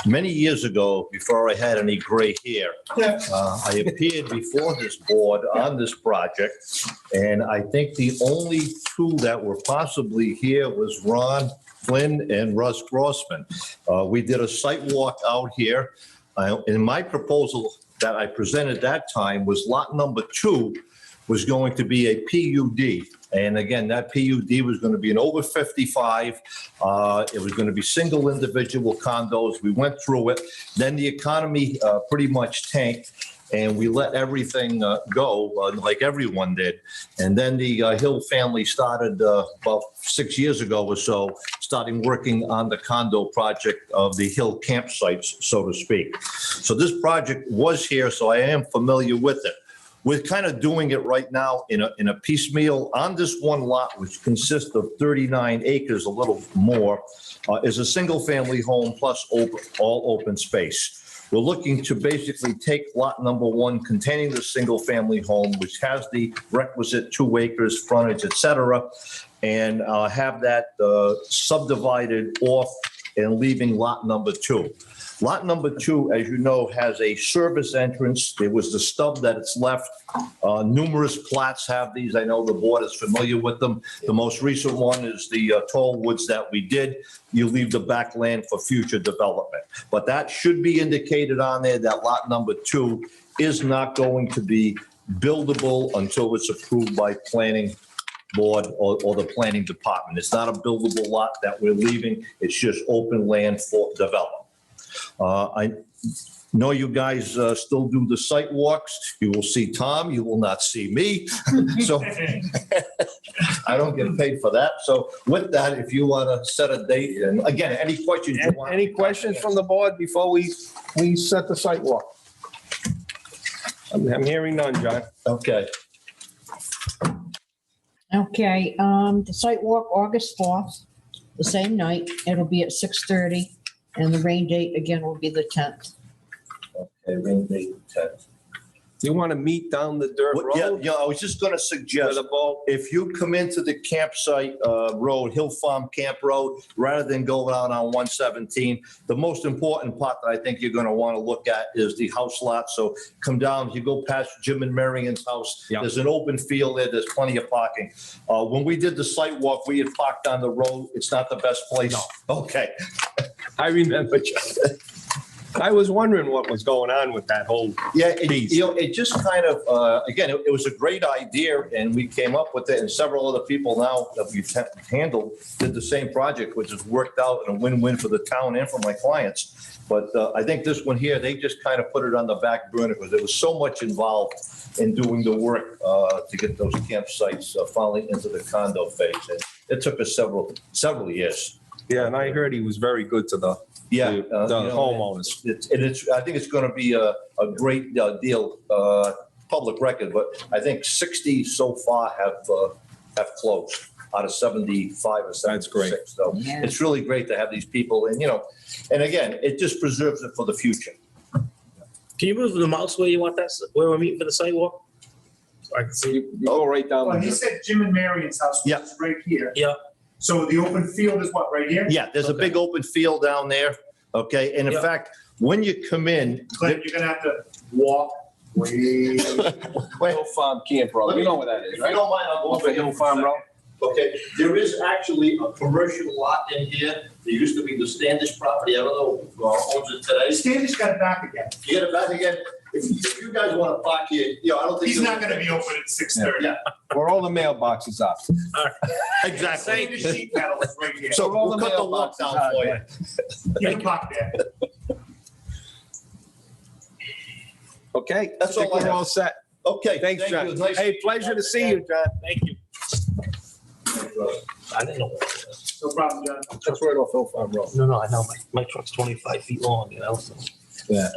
Speaker 8: Many years ago, before I had any gray hair, I appeared before this board on this project, and I think the only two that were possibly here was Ron Flynn and Russ Grossman. We did a site walk out here. And my proposal that I presented that time was lot number 2 was going to be a PUD. And again, that PUD was going to be an over 55. It was going to be single individual condos. We went through it. Then the economy pretty much tanked, and we let everything go like everyone did. And then the Hill family started about 6 years ago or so, starting working on the condo project of the Hill campsites, so to speak. So this project was here, so I am familiar with it. We're kind of doing it right now in a piecemeal. On this one lot, which consists of 39 acres, a little more, is a single-family home plus all open space. We're looking to basically take lot number 1 containing the single-family home, which has the requisite 2 acres, frontage, et cetera, and have that subdivided off and leaving lot number 2. Lot number 2, as you know, has a service entrance. There was the stub that it's left. Numerous plats have these. I know the board is familiar with them. The most recent one is the Tall Woods that we did. You leave the back land for future development. But that should be indicated on there that lot number 2 is not going to be buildable until it's approved by planning board or the planning department. It's not a buildable lot that we're leaving. It's just open land for development. I know you guys still do the site walks. You will see Tom, you will not see me. So I don't get paid for that. So with that, if you want to set a date, and again, any questions you want.
Speaker 3: Any questions from the board before we set the site walk? I'm hearing none, John.
Speaker 8: Okay.
Speaker 4: Okay, the site walk, August 4th, the same night. It'll be at 6:30, and the rain date again will be the 10th.
Speaker 8: Okay, rain date 10th.
Speaker 3: You want to meet down the dirt road?
Speaker 8: Yeah, I was just going to suggest, if you come into the campsite road, Hill Farm Camp Road, rather than go out on 117, the most important part that I think you're going to want to look at is the house lot. So come down, you go past Jim and Marion's house, there's an open field there, there's plenty of parking. When we did the site walk, we had parked on the road. It's not the best place. No. Okay.
Speaker 3: I remember, John. I was wondering what was going on with that whole piece.
Speaker 8: It just kind of, again, it was a great idea, and we came up with it, and several other people now that we've handled did the same project, which has worked out in a win-win for the town and for my clients. But I think this one here, they just kind of put it on the back burner because there was so much involved in doing the work to get those campsites finally into the condo phase. And it took us several years.
Speaker 3: Yeah, and I heard he was very good to the homeowners.
Speaker 8: I think it's going to be a great deal, public record, but I think 60 so far have closed out of 75 or 76. That's great. So it's really great to have these people, and and again, it just preserves it for the future.
Speaker 5: Can you move the mouse where you want that, where we're meeting for the sidewalk? So I can see.
Speaker 3: You go right down.
Speaker 6: Well, he said Jim and Marion's house was right here.
Speaker 5: Yeah.
Speaker 6: So the open field is what, right here?
Speaker 8: Yeah, there's a big open field down there. Okay, and in fact, when you come in,
Speaker 6: Clint, you're gonna have to walk way.
Speaker 3: Hill Farm Camp Road. You know where that is,
Speaker 8: if
Speaker 3: right?
Speaker 8: you don't mind, I'll go
Speaker 3: Off of Hill Farm Road.
Speaker 8: Okay, there is actually a commercial lot in here. There used to be the Standish property. I don't know who owns it today.
Speaker 6: Standish got it back again.
Speaker 8: You get it back again? If you guys want to park here, you know, I don't think.
Speaker 6: He's not gonna be open at 6:30.
Speaker 8: Yeah,
Speaker 3: Where all the mailboxes are.
Speaker 8: exactly.
Speaker 6: Standish sheet metal is right here.
Speaker 8: So we'll cut the walk down for you.
Speaker 6: You can park there.
Speaker 3: Okay?
Speaker 8: That's
Speaker 3: I think
Speaker 8: all I
Speaker 3: we're
Speaker 8: have.
Speaker 3: all set.
Speaker 8: Okay.
Speaker 3: Thanks,
Speaker 8: thank
Speaker 3: John.
Speaker 8: you. Nice-
Speaker 3: Hey, pleasure to see you, John.
Speaker 5: Thank you. I didn't know.
Speaker 6: No problem, John.
Speaker 3: That's right off Hill Farm Road.
Speaker 5: No, I know. My truck's 25 feet long, you know, so.
Speaker 3: Yeah.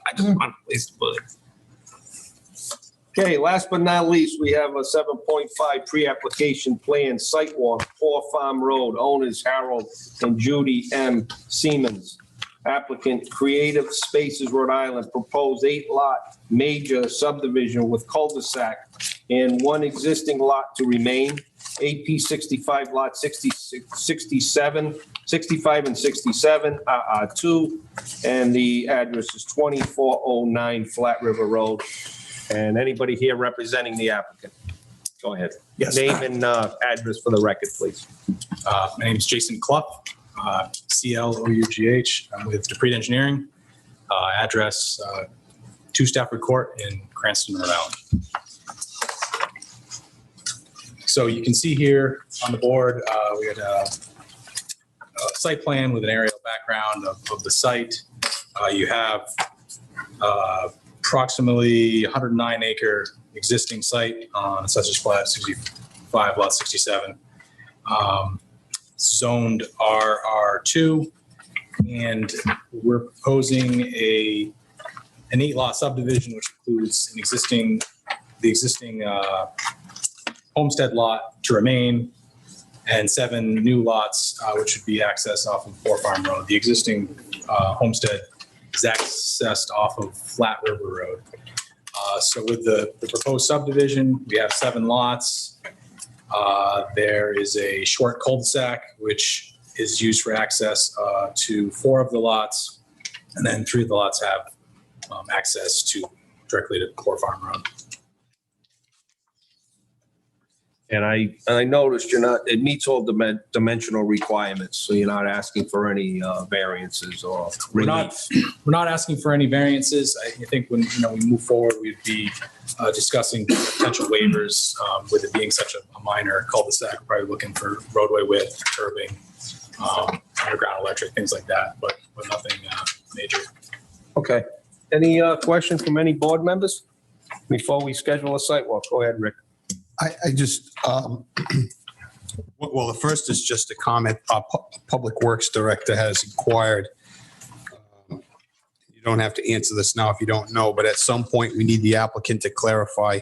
Speaker 5: I just want a place to put it.
Speaker 3: Okay, last but not least, we have a 7.5 pre-application plan site walk, Poor Farm Road, owners Harold and Judy M. Siemens. Applicant Creative Spaces, Rhode Island, proposed 8-lot major subdivision with cul-de-sac and one existing lot to remain. AP 65 lot 67, 65 and 67, RR2, and the address is 2409 Flat River Road. And anybody here representing the applicant? Go ahead.
Speaker 18: Yes.
Speaker 3: Name and address for the record, please.
Speaker 18: My name is Jason Clough, CLOUGH. I'm with Dupree Engineering. Address 2 Stafford Court in Cranston, Rhode Island. So you can see here on the board, we had a site plan with an aerial background of the site. You have approximately 109-acre existing site on Assessor's Plat 65, lot 67. Zoned RR2, and we're proposing an 8-lot subdivision, which includes the existing homestead lot to remain, and 7 new lots, which would be accessed off of Poor Farm Road. The existing homestead is accessed off of Flat River Road. So with the proposed subdivision, we have 7 lots. There is a short cul-de-sac, which is used for access to 4 of the lots, and then 3 of the lots have access directly to Poor Farm Road.
Speaker 3: And I noticed it meets all dimensional requirements, so you're not asking for any variances or
Speaker 18: We're
Speaker 3: relief.
Speaker 18: not asking for any variances. I think when we move forward, we'd be discussing potential waivers. With it being such a minor cul-de-sac, we're probably looking for roadway width, curbing, underground electric, things like that, but nothing major.
Speaker 3: Okay. Any questions from any board members before we schedule a site walk? Go ahead, Rick.
Speaker 7: I just, well, the first is just a comment. Our Public Works Director has inquired. You don't have to answer this now if you don't know, but at some point we need the applicant to clarify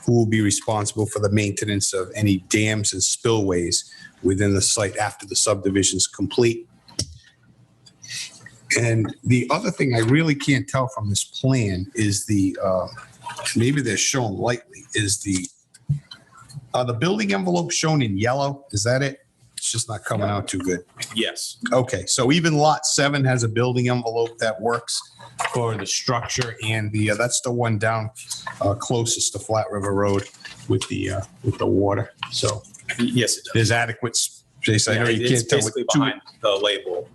Speaker 7: who will be responsible for the maintenance of any dams and spillways within the site after the subdivision is complete. And the other thing I really can't tell from this plan is maybe they're shown lightly, is the building envelope shown in yellow. Is that it? It's just not coming out too good.
Speaker 18: Yes.
Speaker 7: Okay, so even lot 7 has a building envelope that works for the structure, and that's the one down closest to Flat River Road with the water. So
Speaker 18: Yes, it does.
Speaker 7: there's adequate space. I know you
Speaker 18: It's
Speaker 7: can't tell what
Speaker 18: basically
Speaker 7: two.
Speaker 18: behind the label.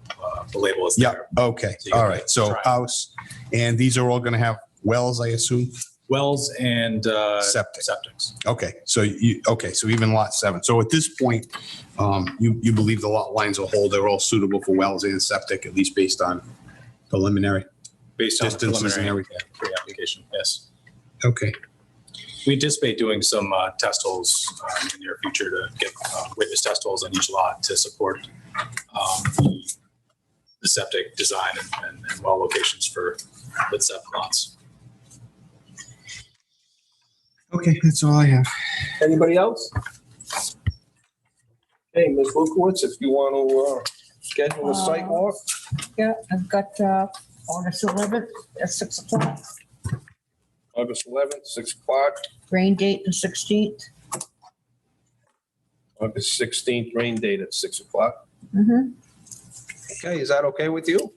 Speaker 18: The label is
Speaker 7: Yeah,
Speaker 18: there.
Speaker 7: okay,
Speaker 18: So you
Speaker 7: all
Speaker 18: can
Speaker 7: right. So
Speaker 18: try.
Speaker 7: house, and these are all going to have wells, I assume?
Speaker 18: Wells and
Speaker 7: Septic.
Speaker 18: septics.
Speaker 7: Okay, so even lot 7. So at this point, you believe the lot lines will hold, they're all suitable for wells and septic, at least based on preliminary
Speaker 18: Based on the
Speaker 7: distances and
Speaker 18: preliminary
Speaker 7: everything?
Speaker 18: pre-application, yes.
Speaker 7: Okay,
Speaker 18: We anticipate doing some test holes in the near future to get witness test holes on each lot to support the septic design and well locations for the 7 lots.
Speaker 7: okay, that's all I have.
Speaker 3: Anybody else? Hey, Ms. Lukowitz, if you want to schedule a site walk?
Speaker 4: Yeah, I've got August 11th at 6 o'clock.
Speaker 3: August 11th, 6 o'clock.
Speaker 4: Rain date the 16th.
Speaker 3: August 16th, rain date at 6 o'clock.
Speaker 4: Mm-hmm.
Speaker 3: Okay, is that okay with you?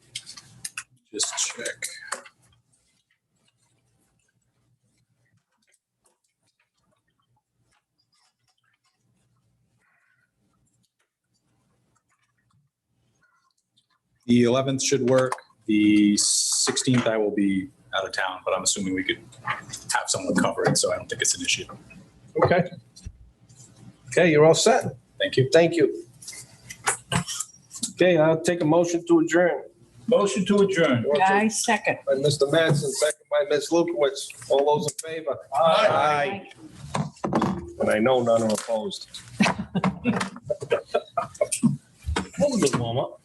Speaker 18: Just check. The 11th should work. The 16th, I will be out of town, but I'm assuming we could have someone cover it, so I don't think it's an issue.
Speaker 3: Okay. Okay, you're all set.
Speaker 18: Thank you.
Speaker 3: Thank you. Okay, I'll take a motion to adjourn.
Speaker 2: Motion to adjourn.
Speaker 4: I second.
Speaker 3: By Mr. Mattson, second by Ms. Lukowitz. All those in favor? Aye. And I know none are opposed. That was a good warm up.